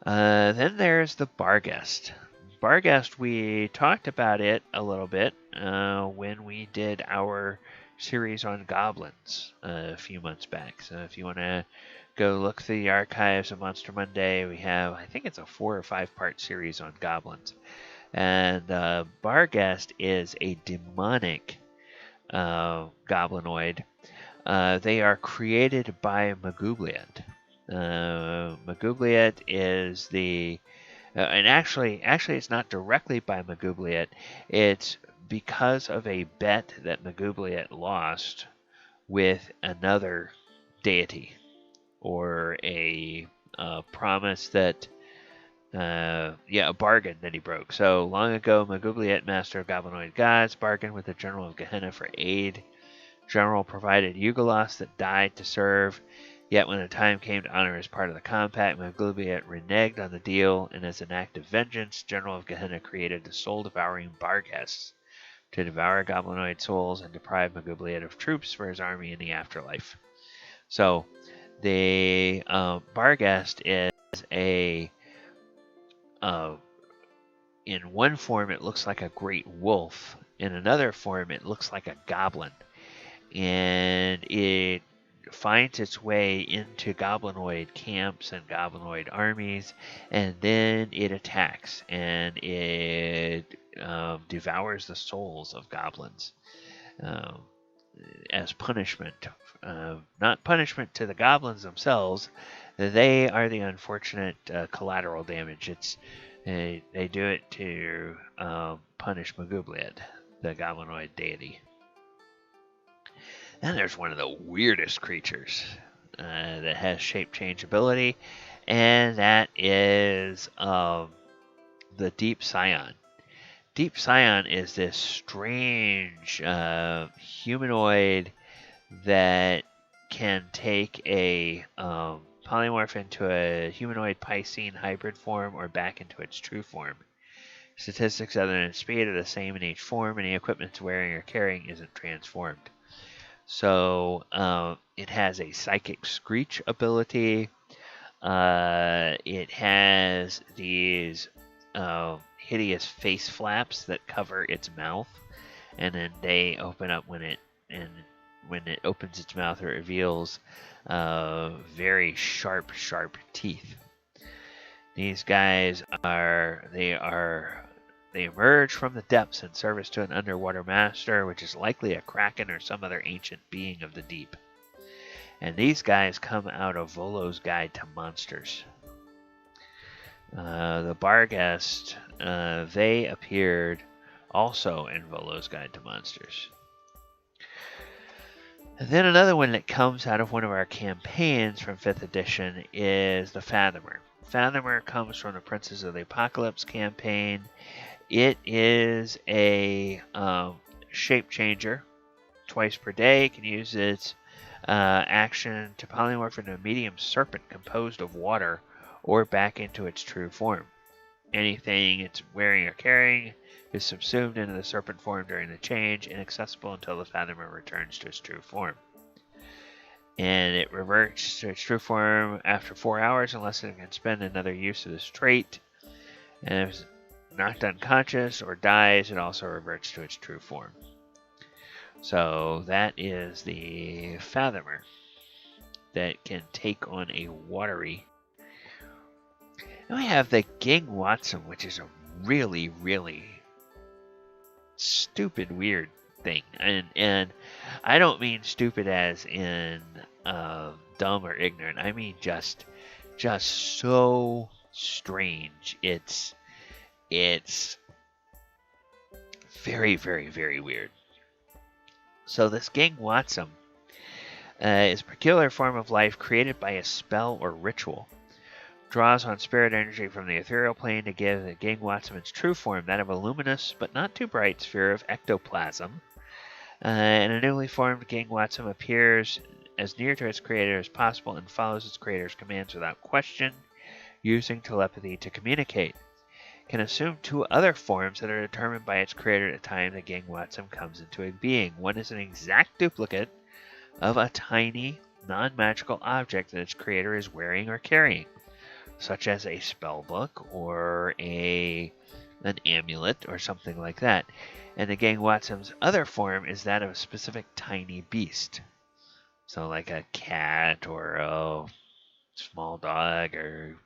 Speaker 1: Then there's the Barghest. Barghest, we talked about it a little bit when we did our series on goblins a few months back. So if you want to go look through the archives of Monster Monday, we have, I think it's a 4 or 5 part series on goblins. And Barghest is a demonic goblinoid. They are created by Magubliet. Magubliet is the... and actually it's not directly by Magubliet. It's because of a bet that Magubliet lost with another deity, or a promise that, a bargain that he broke. So long ago, Magubliet, master of goblinoid gods, bargained with the general of Gehenna for aid. General provided Yochlol that died to serve. Yet when the time came to honor his part of the compact, Magubliet reneged on the deal, and as an act of vengeance, General of Gehenna created the soul-devouring Barghest to devour goblinoid souls and deprive Magubliet of troops for his army in the afterlife. So, the Barghest is a... in one form, it looks like a great wolf. In another form, it looks like a goblin. And it finds its way into goblinoid camps and goblinoid armies, and then it attacks, and it devours the souls of goblins as punishment. Not punishment to the goblins themselves. They are the unfortunate collateral damage. They do it to punish Magubliet, the goblinoid deity. Then there's one of the weirdest creatures that has shape change ability, and that is the Deep Scion. Deep Scion is this strange humanoid that can take a polymorph into a humanoid Piscine hybrid form or back into its true form. Statistics other than speed are the same in each form, and the equipment it's wearing or carrying isn't transformed. So it has a Psychic Screech ability. It has these hideous face flaps that cover its mouth, and then they open up when it opens its mouth, it reveals very sharp teeth. These guys they emerge from the depths in service to an underwater master, which is likely a kraken or some other ancient being of the deep. And these guys come out of Volo's Guide to Monsters. The Barghest, they appeared also in Volo's Guide to Monsters. And then another one that comes out of one of our campaigns from 5th edition is the Fathomer. Fathomer comes from the Princes of the Apocalypse campaign. It is a shape changer. Twice per day, can use its action to polymorph into a medium serpent composed of water or back into its true form. Anything it's wearing or carrying is subsumed into the serpent form during the change, inaccessible until the Fathomer returns to its true form. And it reverts to its true form after 4 hours unless it can spend another use of this trait. And if it's knocked unconscious or dies, it also reverts to its true form. So that is the Fathomer that can take on a watery. And we have the Gingwatzim, which is a really, really stupid, weird thing. And I don't mean stupid as in dumb or ignorant. I mean just so strange. It's very, very, very weird. So this Gingwatzim is a peculiar form of life created by a spell or ritual. Draws on spirit energy from the ethereal plane to give the Gingwatzim its true form, that of a luminous but not too bright sphere of ectoplasm. And a newly formed Gingwatzim appears as near to its creator as possible and follows its creator's commands without question, using telepathy to communicate. can assume two other forms that are determined by its creator at the time the Gingwatzim comes into a being. One is an exact duplicate of a tiny, non-magical object that its creator is wearing or carrying, such as a spellbook or an amulet or something like that. And the Gingwatzim's other form is that of a specific tiny beast. So like a cat or a small dog or,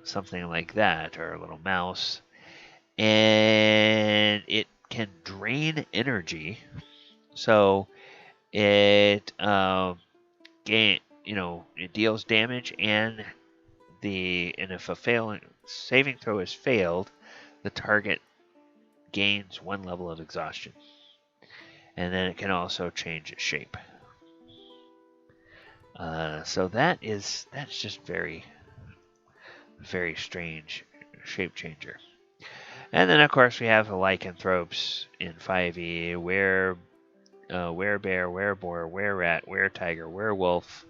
Speaker 1: something like that, or a little mouse. And it can drain energy. So it it deals damage, and if a saving throw is failed, the target gains 1 level of exhaustion. And then it can also change its shape. So that's just very, very strange shape changer. And then of course we have the Lycanthropes in 5e, Werebear, Wereboar, Wererat, Weretiger, Werewolf.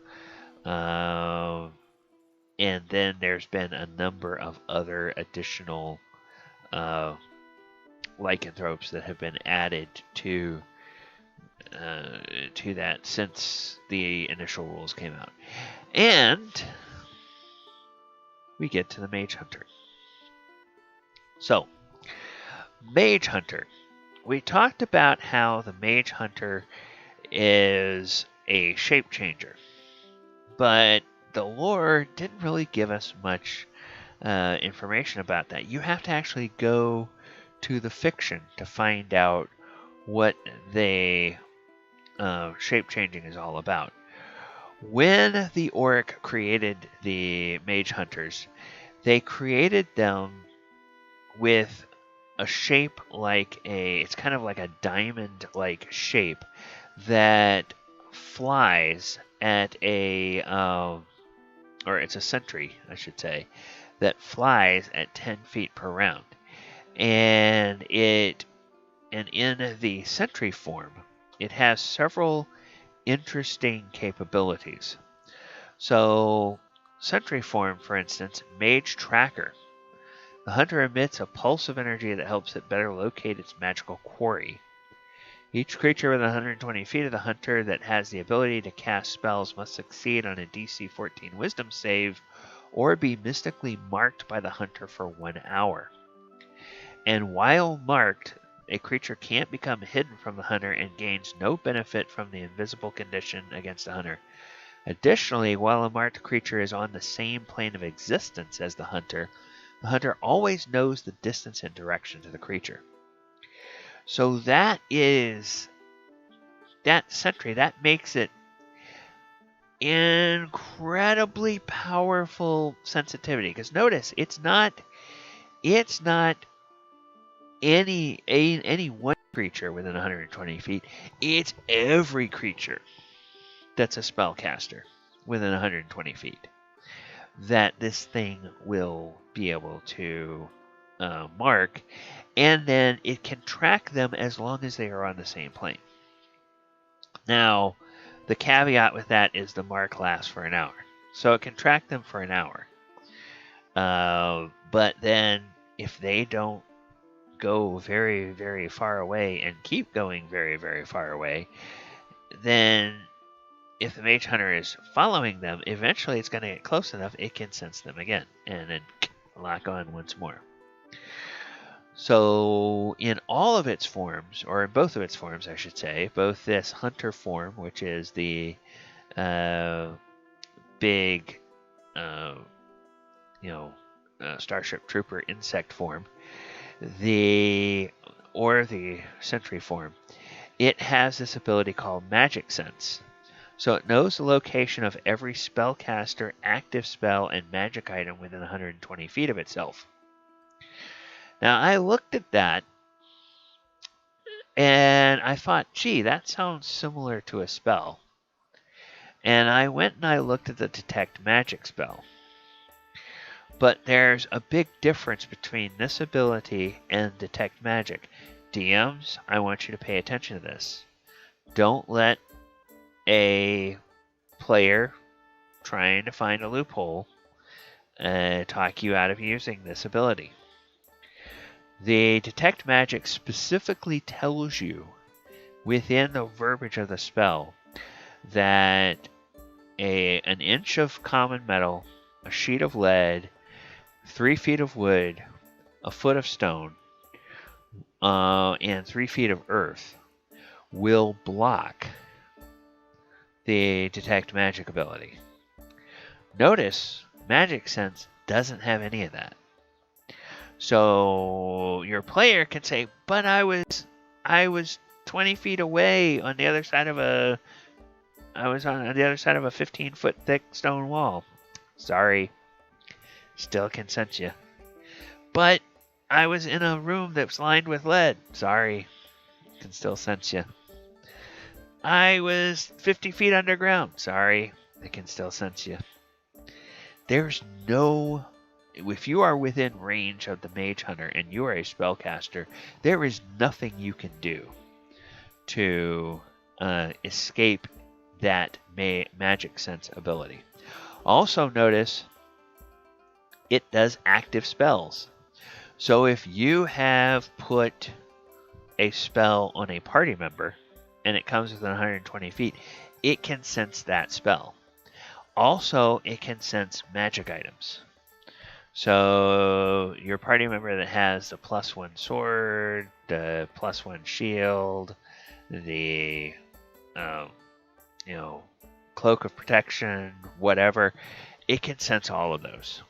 Speaker 1: And then there's been a number of other additional Lycanthropes that have been added to that since the initial rules came out. And we get to the Mage Hunter. So, Mage Hunter. We talked about how the Mage Hunter is a shape changer, but the lore didn't really give us much information about that. You have to actually go to the fiction to find out what the shape changing is all about. When the Orc created the Mage Hunters, they created them with a shape it's kind of like a diamond-like shape that flies at or it's a sentry, I should say, that flies at 10 feet per round. And in the sentry form, it has several interesting capabilities. So, sentry form, for instance, Mage Tracker. The hunter emits a pulse of energy that helps it better locate its magical quarry. Each creature within 120 feet of the hunter that has the ability to cast spells must succeed on a DC 14 Wisdom save or be mystically marked by the hunter for 1 hour. And while marked, a creature can't become hidden from the hunter and gains no benefit from the invisible condition against the hunter. Additionally, while a marked creature is on the same plane of existence as the hunter always knows the distance and direction to the creature. So that sentry, that makes it incredibly powerful sensitivity. Because notice, it's not any one creature within 120 feet. It's every creature that's a spellcaster within 120 feet that this thing will be able to mark, and then it can track them as long as they are on the same plane. Now, the caveat with that is the mark lasts for an hour. So it can track them for an hour. But then, if they don't go very, very far away and keep going very, very far away, then if the Mage Hunter is following them, eventually it's going to get close enough it can sense them again and then lock on once more. So in all of its forms, or in both of its forms I should say, both this Hunter form, which is the big Starship Trooper insect form, or the Sentry form, it has this ability called Magic Sense. So it knows the location of every spellcaster, active spell, and magic item within 120 feet of itself. Now, I looked at that, and I thought, gee, that sounds similar to a spell. And I went and I looked at the Detect Magic spell. But there's a big difference between this ability and Detect Magic. DMs, I want you to pay attention to this. Don't let a player trying to find a loophole talk you out of using this ability. The Detect Magic specifically tells you within the verbiage of the spell that an inch of common metal, a sheet of lead, 3 feet of wood, a foot of stone, and 3 feet of earth will block the Detect Magic ability. Notice, Magic Sense doesn't have any of that. So your player can say, but I was 20 feet away on the other side of a 15-foot thick stone wall. Sorry. Still can sense you. But I was in a room that's lined with lead. Sorry. Can still sense you. I was 50 feet underground. Sorry. They can still sense you. There's no... If you are within range of the Mage Hunter and you are a spellcaster, there is nothing you can do to escape that Magic Sense ability. Also notice it does active spells. So if you have put a spell on a party member and it comes within 120 feet, it can sense that spell. Also, it can sense magic items. So your party member that has the +1 sword, the +1 shield, the cloak of protection, whatever, it can sense all of those.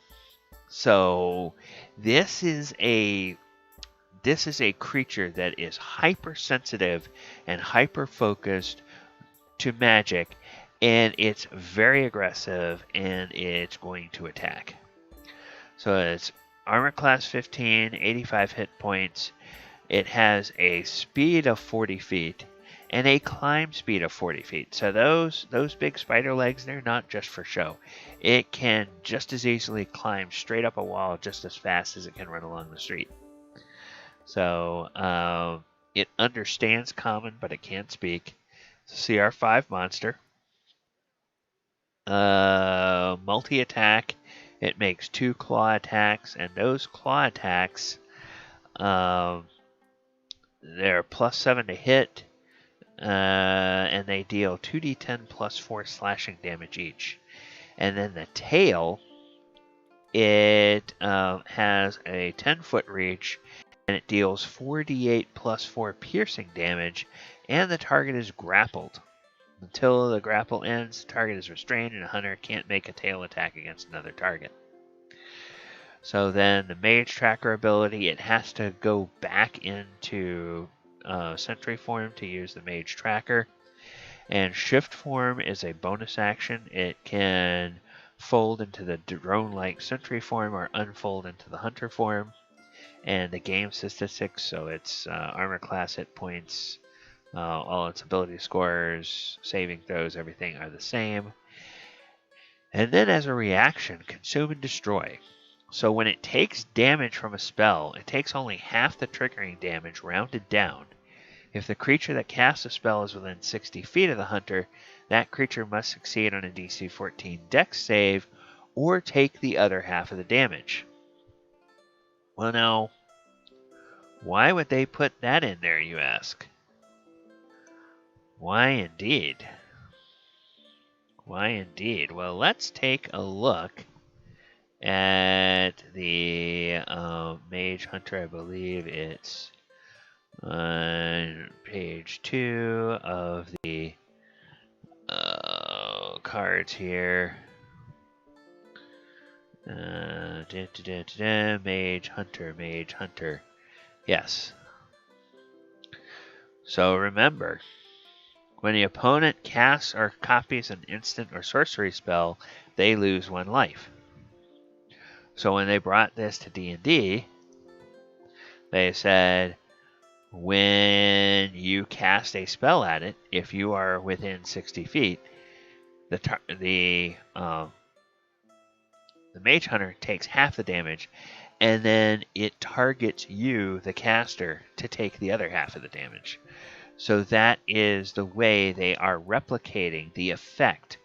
Speaker 1: So this is a creature that is hypersensitive and hyper focused to magic, and it's very aggressive and it's going to attack. So it's armor class 15, 85 hit points. It has a speed of 40 feet and a climb speed of 40 feet. So those big spider legs, they're not just for show. It can just as easily climb straight up a wall just as fast as it can run along the street. So it understands common, but it can't speak. It's a CR5 monster. Multi-attack. It makes 2 claw attacks, and those claw attacks, they're +7 to hit, and they deal 2d10 +4 slashing damage each. And then the tail, it has a 10-foot reach, and it deals 4d8 +4 piercing damage, and the target is grappled. Until the grapple ends, the target is restrained, and a hunter can't make a tail attack against another target. So then the Mage Tracker ability, it has to go back into Sentry form to use the Mage Tracker. And Shift form is a bonus action. It can fold into the drone-like Sentry form or unfold into the Hunter form. And the game statistics, so its armor class, hit points, all its ability scores, saving throws, everything are the same. And then as a reaction, Consume and Destroy. So when it takes damage from a spell, it takes only half the triggering damage rounded down. If the creature that casts a spell is within 60 feet of the hunter, that creature must succeed on a DC 14 Dex save or take the other half of the damage. Well now, why would they put that in there, you ask? Why indeed? Why indeed? Well, let's take a look at the Mage Hunter. I believe it's on page 2 of the cards here. Mage Hunter, Mage Hunter. Yes. So remember, when the opponent casts or copies an instant or sorcery spell, they lose 1 life. So when they brought this to D&D, they said, when you cast a spell at it, if you are within 60 feet, the Mage Hunter takes half the damage, and then it targets you, the caster, to take the other half of the damage. So that is the way they are replicating the effect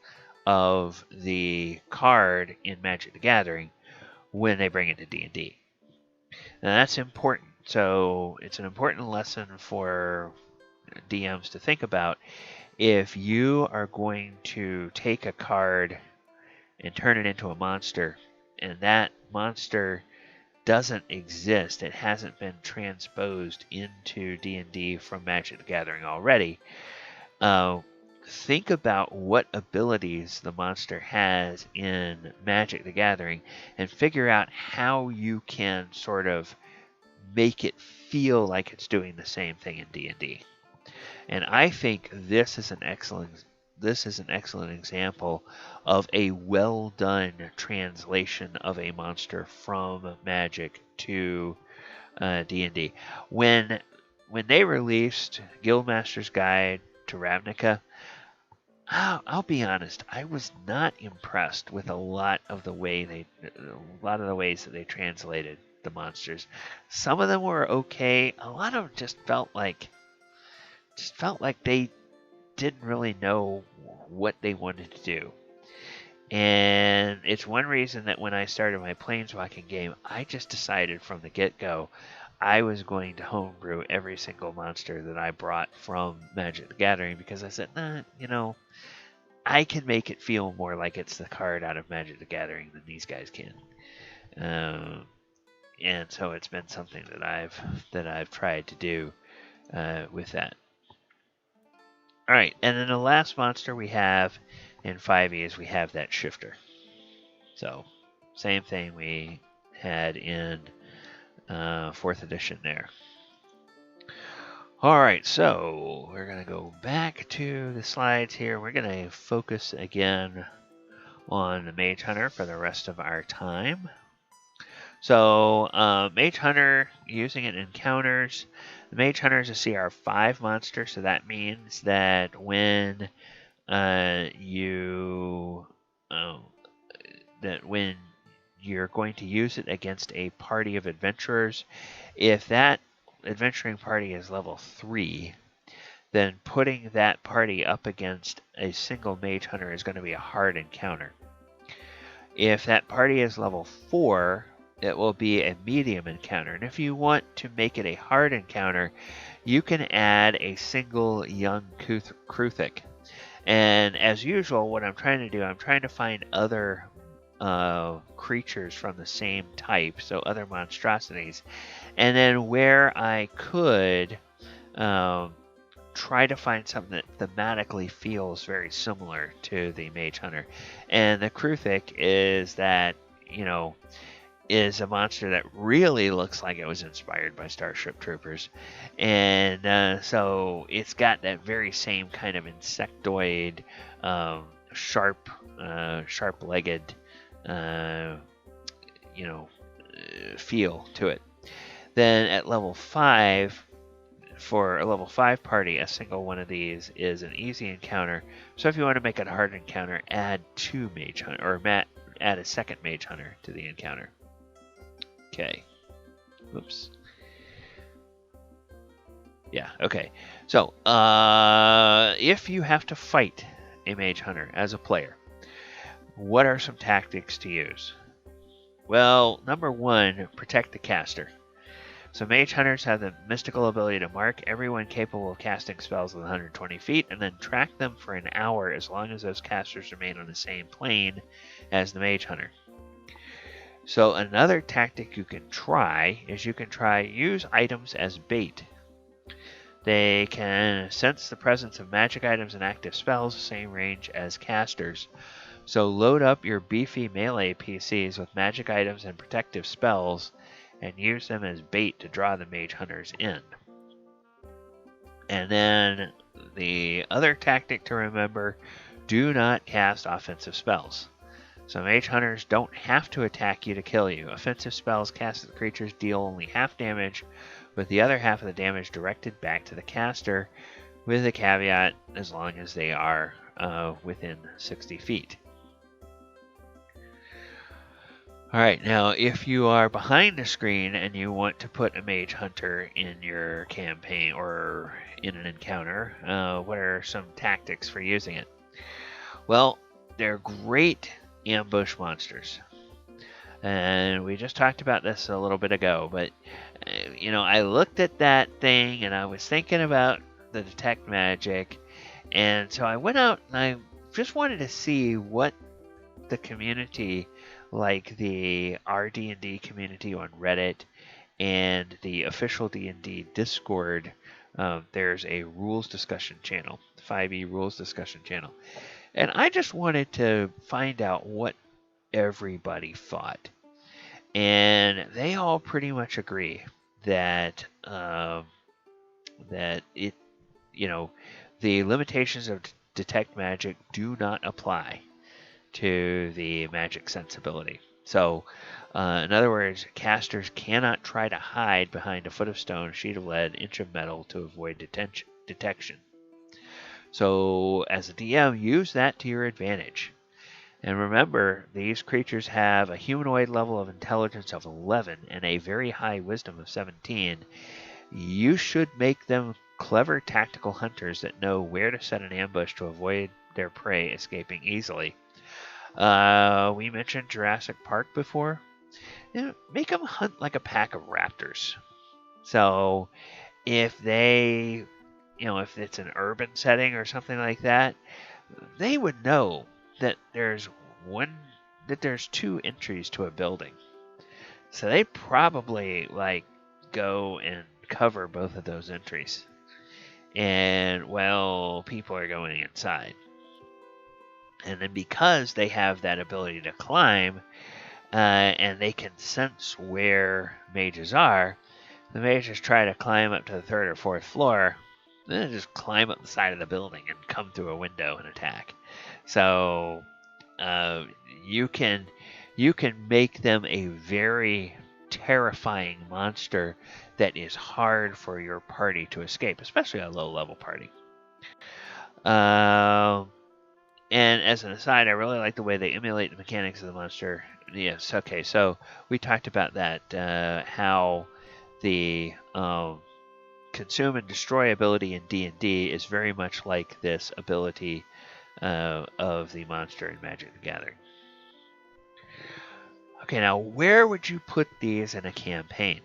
Speaker 1: of the card in Magic the Gathering, when they bring it to D&D. Now that's important. So it's an important lesson for DMs to think about. If you are going to take a card and turn it into a monster, and that monster doesn't exist, it hasn't been transposed into D&D from Magic the Gathering already, think about what abilities the monster has in Magic the Gathering and figure out how you can sort of make it feel like it's doing the same thing in D&D. And I think this is an excellent example of a well done translation of a monster from Magic to D&D. When they released Guildmaster's Guide to Ravnica, I'll be honest, I was not impressed with a lot of the ways that they translated the monsters. Some of them were okay. A lot of them just felt like they didn't really know what they wanted to do. And it's one reason that when I started my Planeswalking game, I just decided from the get-go I was going to homebrew every single monster that I brought from Magic the Gathering, because I said, I can make it feel more like it's the card out of Magic the Gathering than these guys can. And so it's been something that I've tried to do with that. All right, and then the last monster we have in 5e is we have that Shifter. So same thing we had in 4th edition there. All right, so we're going to go back to the slides here. We're going to focus again on the Mage Hunter for the rest of our time. So Mage Hunter, using it in encounters. The Mage Hunter is a CR5 monster, so that means that when when you're going to use it against a party of adventurers, if that adventuring party is level 3, then putting that party up against a single Mage Hunter is going to be a hard encounter. If that party is level 4, it will be a medium encounter. And if you want to make it a hard encounter, you can add a single young Kruthic. And as usual, what I'm trying to do, I'm trying to find other creatures from the same type, so other monstrosities. And then where I could try to find something that thematically feels very similar to the Mage Hunter. And the Kruthic is that, is a monster that really looks like it was inspired by Starship Troopers. And so it's got that very same kind of insectoid, sharp-legged, feel to it. Then at level 5, for a level 5 party, a single one of these is an easy encounter. So if you want to make it a hard encounter, add 2 Mage Hunter, or add a second Mage Hunter to the encounter. Okay. Oops. Yeah, okay. So, if you have to fight a Mage Hunter as a player, what are some tactics to use? Well, number 1, protect the caster. So Mage Hunters have the mystical ability to mark everyone capable of casting spells within 120 feet and then track them for an hour as long as those casters remain on the same plane as the Mage Hunter. So another tactic you can try is use items as bait. They can sense the presence of magic items and active spells, same range as casters. So load up your beefy melee PCs with magic items and protective spells and use them as bait to draw the Mage Hunters in. And then the other tactic to remember, do not cast offensive spells. So Mage Hunters don't have to attack you to kill you. Offensive spells cast at the creatures deal only half damage, with the other half of the damage directed back to the caster, with a caveat as long as they are within 60 feet. Alright, now if you are behind the screen and you want to put a Mage Hunter in your campaign or in an encounter, what are some tactics for using it? Well, they're great ambush monsters. And we just talked about this a little bit ago, but I looked at that thing and I was thinking about the detect magic, and so I went out and I just wanted to see what the community, like the RD&D community on Reddit and the official D&D Discord, there's a rules discussion channel, 5e rules discussion channel, and I just wanted to find out what everybody thought. And they all pretty much agree that that it, the limitations of detect magic do not apply to the magic sensibility. So, in other words, casters cannot try to hide behind a foot of stone, sheet of lead, inch of metal to avoid detection. So, as a DM, use that to your advantage. And remember, these creatures have a humanoid level of intelligence of 11 and a very high wisdom of 17. You should make them clever tactical hunters that know where to set an ambush to avoid their prey escaping easily. We mentioned Jurassic Park before. Make them hunt like a pack of raptors. So if they, if it's an urban setting or something like that, they would know that there's two entries to a building. So they probably go and cover both of those entries. And people are going inside. And then because they have that ability to climb, and they can sense where mages are, the mages try to climb up to the third or fourth floor, then just climb up the side of the building and come through a window and attack. So you can make them a very terrifying monster that is hard for your party to escape, especially a low-level party. And as an aside, I really like the way they emulate the mechanics of the monster. Yes, okay, so we talked about that, how the consume and destroy ability in D&D is very much like this ability of the monster in Magic the Gathering. Okay, now where would you put these in a campaign?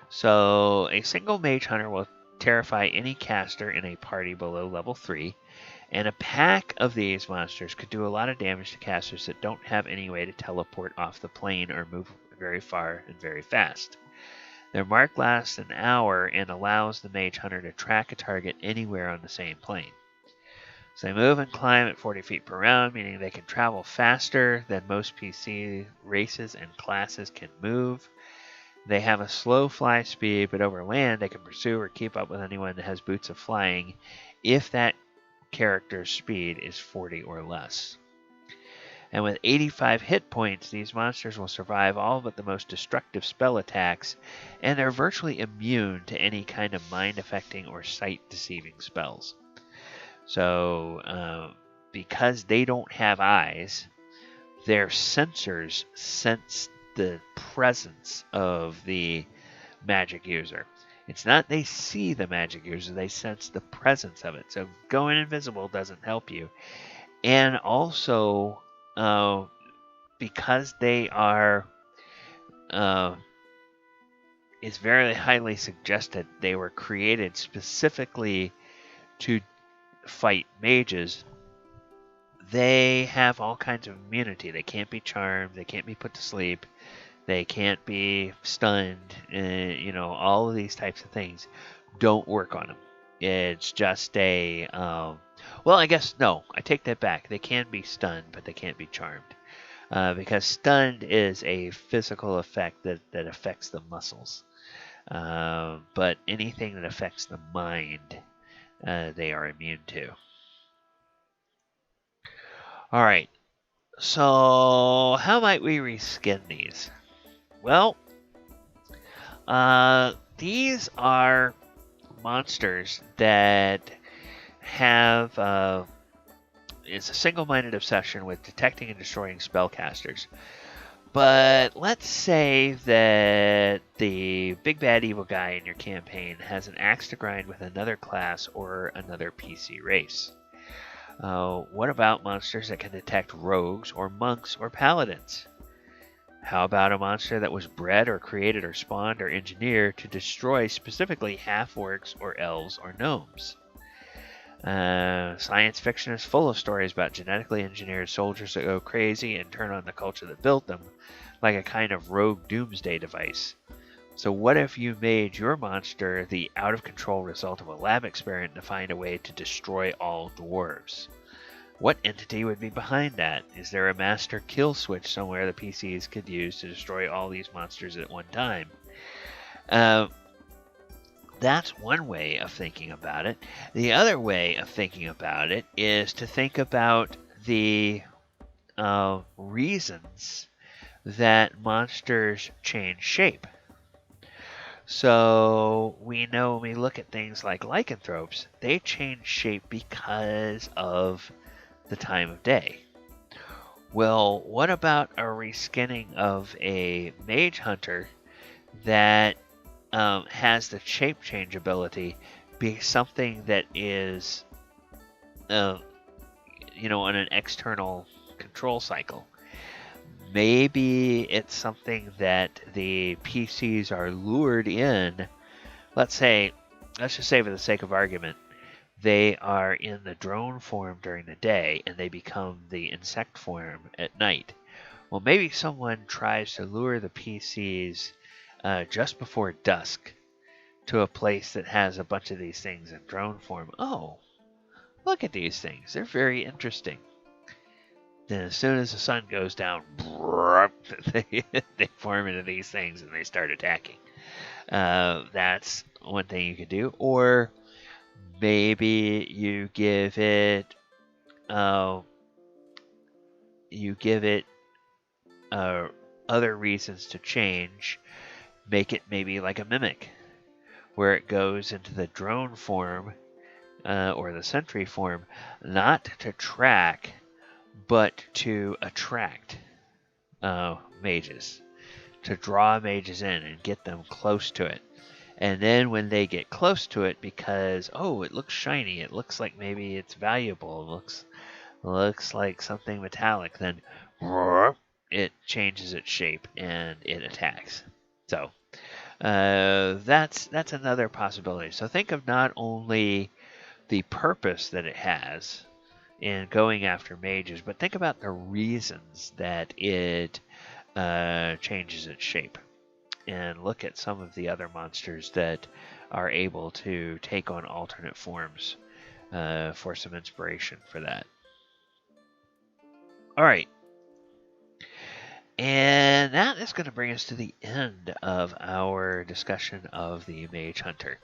Speaker 1: So a single Mage Hunter will terrify any caster in a party below level 3, and a pack of these monsters could do a lot of damage to casters that don't have any way to teleport off the plane or move very far and very fast. Their mark lasts an hour and allows the Mage Hunter to track a target anywhere on the same plane. So they move and climb at 40 feet per round, meaning they can travel faster than most PC races and classes can move. They have a slow fly speed, but over land they can pursue or keep up with anyone that has boots of flying if that character's speed is 40 or less. And with 85 hit points, these monsters will survive all but the most destructive spell attacks, and they're virtually immune to any kind of mind-affecting or sight-deceiving spells. So, because they don't have eyes, their sensors sense the presence of the magic user. It's not they see the magic user, they sense the presence of it. So going invisible doesn't help you. And also, because they are, it's very highly suggested they were created specifically to fight mages, they have all kinds of immunity. They can't be charmed, they can't be put to sleep, they can't be stunned, all of these types of things don't work on them. It's just I take that back. They can be stunned, but they can't be charmed. Because stunned is a physical effect that affects the muscles. But anything that affects the mind, they are immune to. Alright, so how might we reskin these? Well, these are monsters that have it's a single-minded obsession with detecting and destroying spellcasters. But let's say that the big bad evil guy in your campaign has an axe to grind with another class or another PC race. What about monsters that can detect rogues or monks or paladins? How about a monster that was bred or created or spawned or engineered to destroy specifically half-orcs or elves or gnomes? Science fiction is full of stories about genetically engineered soldiers that go crazy and turn on the culture that built them, like a kind of rogue doomsday device. So what if you made your monster the out-of-control result of a lab experiment to find a way to destroy all dwarves? What entity would be behind that? Is there a master kill switch somewhere the PCs could use to destroy all these monsters at one time? That's one way of thinking about it. The other way of thinking about it is to think about the reasons that monsters change shape. So we know when we look at things like lycanthropes, they change shape because of the time of day. Well, what about a reskinning of a Mage Hunter that has the shape change ability be something that is, on an external control cycle? Maybe it's something that the PCs are lured in. Let's just say for the sake of argument, they are in the drone form during the day and they become the insect form at night. Well, maybe someone tries to lure the PCs just before dusk to a place that has a bunch of these things in drone form. Oh, look at these things. They're very interesting. Then as soon as the sun goes down, they form into these things and they start attacking. That's one thing you could do. Or maybe you give it other reasons to change. Make it maybe like a mimic, where it goes into the drone form or the sentry form, not to track, but to attract mages, to draw mages in and get them close to it. And then when they get close to it, because, it looks shiny, it looks like maybe it's valuable, it looks like something metallic, then it changes its shape and it attacks. So that's another possibility. So think of not only the purpose that it has in going after mages, but think about the reasons that it changes its shape. And look at some of the other monsters that are able to take on alternate forms for some inspiration for that. All right. And that is going to bring us to the end of our discussion of the Mage Hunter.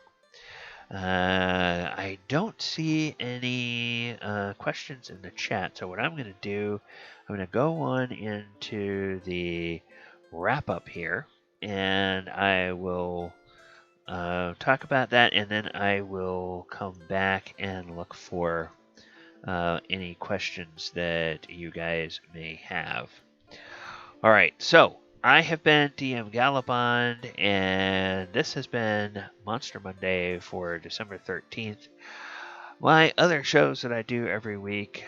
Speaker 1: I don't see any questions in the chat, so what I'm going to do, I'm going to go on into the wrap-up here, and I will talk about that, and then I will come back and look for any questions that you guys may have. All right, so I have been DM Galabond, and this has been Monster Monday for December 13th. My other shows that I do every week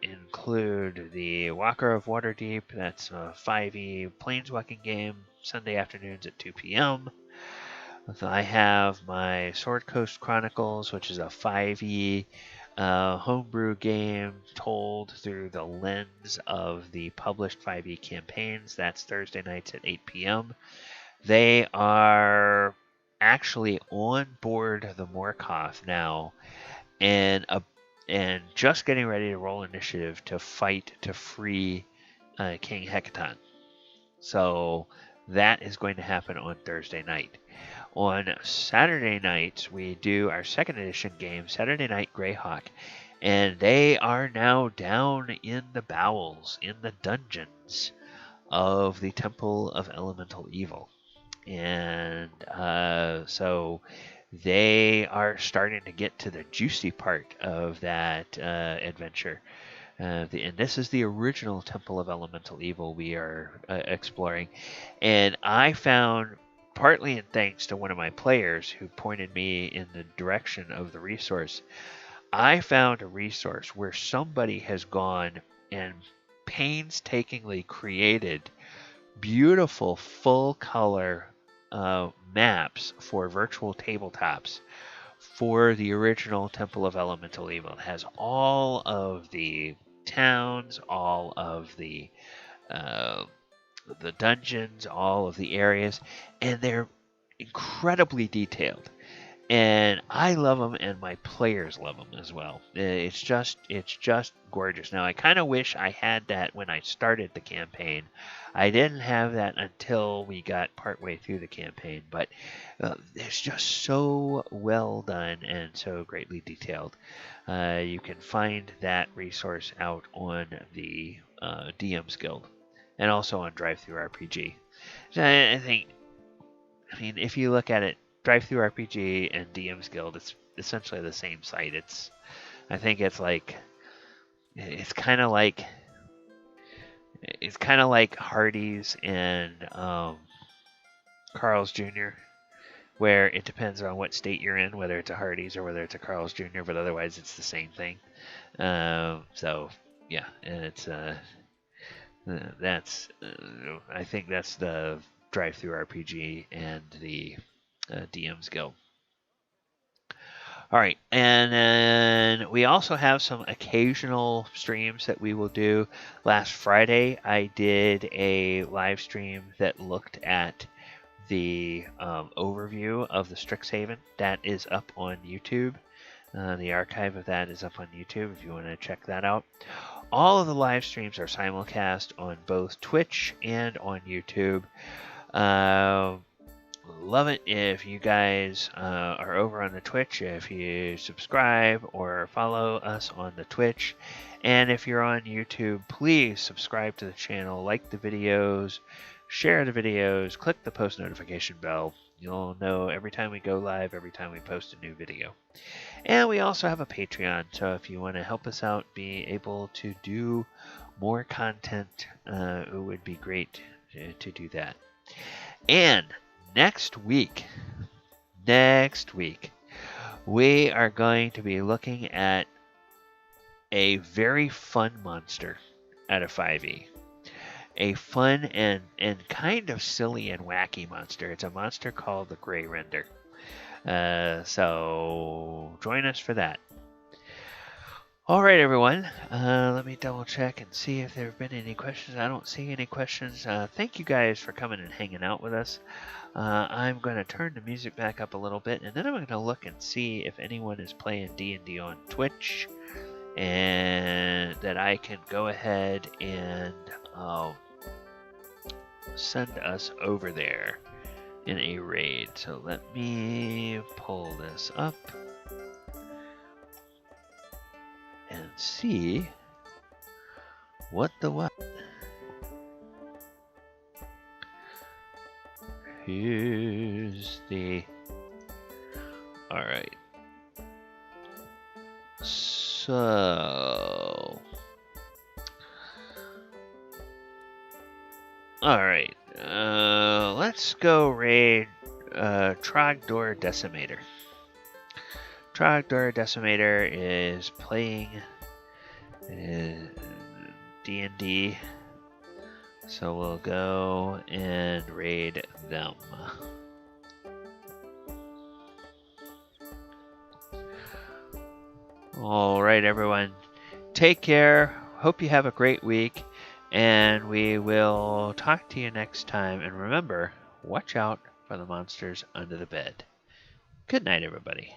Speaker 1: include the Walker of Waterdeep. That's a 5e planeswalking game, Sunday afternoons at 2 p.m. I have my Sword Coast Chronicles, which is a 5e homebrew game told through the lens of the published 5e campaigns. That's Thursday nights at 8 p.m. They are actually on board the Morkoth now, and just getting ready to roll initiative to fight to free King Hecaton. So that is going to happen on Thursday night. On Saturday nights, we do our second edition game, Saturday Night Greyhawk, and they are now down in the bowels, in the dungeons of the Temple of Elemental Evil. And so they are starting to get to the juicy part of that adventure. And this is the original Temple of Elemental Evil we are exploring. And I found, partly in thanks to one of my players who pointed me in the direction of the resource, I found a resource where somebody has gone and painstakingly created beautiful full color maps for virtual tabletops for the original Temple of Elemental Evil. It has all of the towns, all of the dungeons, all of the areas, and they're incredibly detailed. And I love them, and my players love them as well. It's just gorgeous. Now I kind of wish I had that when I started the campaign. I didn't have that until we got partway through the campaign, but it's just so well done and so greatly detailed. You can find that resource out on the DM's Guild, and also on Drive-Thru-RPG. So I think, I mean, if you look at it, Drive-Thru-RPG and DM's Guild, it's essentially the same site. I think it's kind of like Hardee's and Carl's Jr., where it depends on what state you're in, whether it's a Hardee's or whether it's a Carl's Jr., but otherwise it's the same thing. So yeah, and it's I think that's the Drive-Thru-RPG and the DM's Guild. All right, and then we also have some occasional streams that we will do. Last Friday, I did a live stream that looked at the overview of the Strixhaven. That is up on YouTube. The archive of that is up on YouTube if you want to check that out. All of the live streams are simulcast on both Twitch and on YouTube. Love it if you guys are over on the Twitch, if you subscribe or follow us on the Twitch. And if you're on YouTube, please subscribe to the channel, like the videos, share the videos, click the post notification bell. You'll know every time we go live, every time we post a new video. And we also have a Patreon, so if you want to help us out, be able to do more content, it would be great to do that. And next week, we are going to be looking at a very fun monster out of 5e. A fun and kind of silly and wacky monster. It's a monster called the Grey Render. So join us for that. All right, everyone. Let me double check and see if there have been any questions. I don't see any questions. Thank you guys for coming and hanging out with us. I'm going to turn the music back up a little bit, and then I'm going to look and see if anyone is playing D&D on Twitch, and that I can go ahead and send us over there in a raid. So let me pull this up and see what. Here's the... Alright. So... Alright. Let's go raid Trogdor Decimator. Trogdor Decimator is playing D&D. So we'll go and raid them. All right, everyone. Take care. Hope you have a great week. And we will talk to you next time. And remember, watch out for the monsters under the bed. Good night, everybody.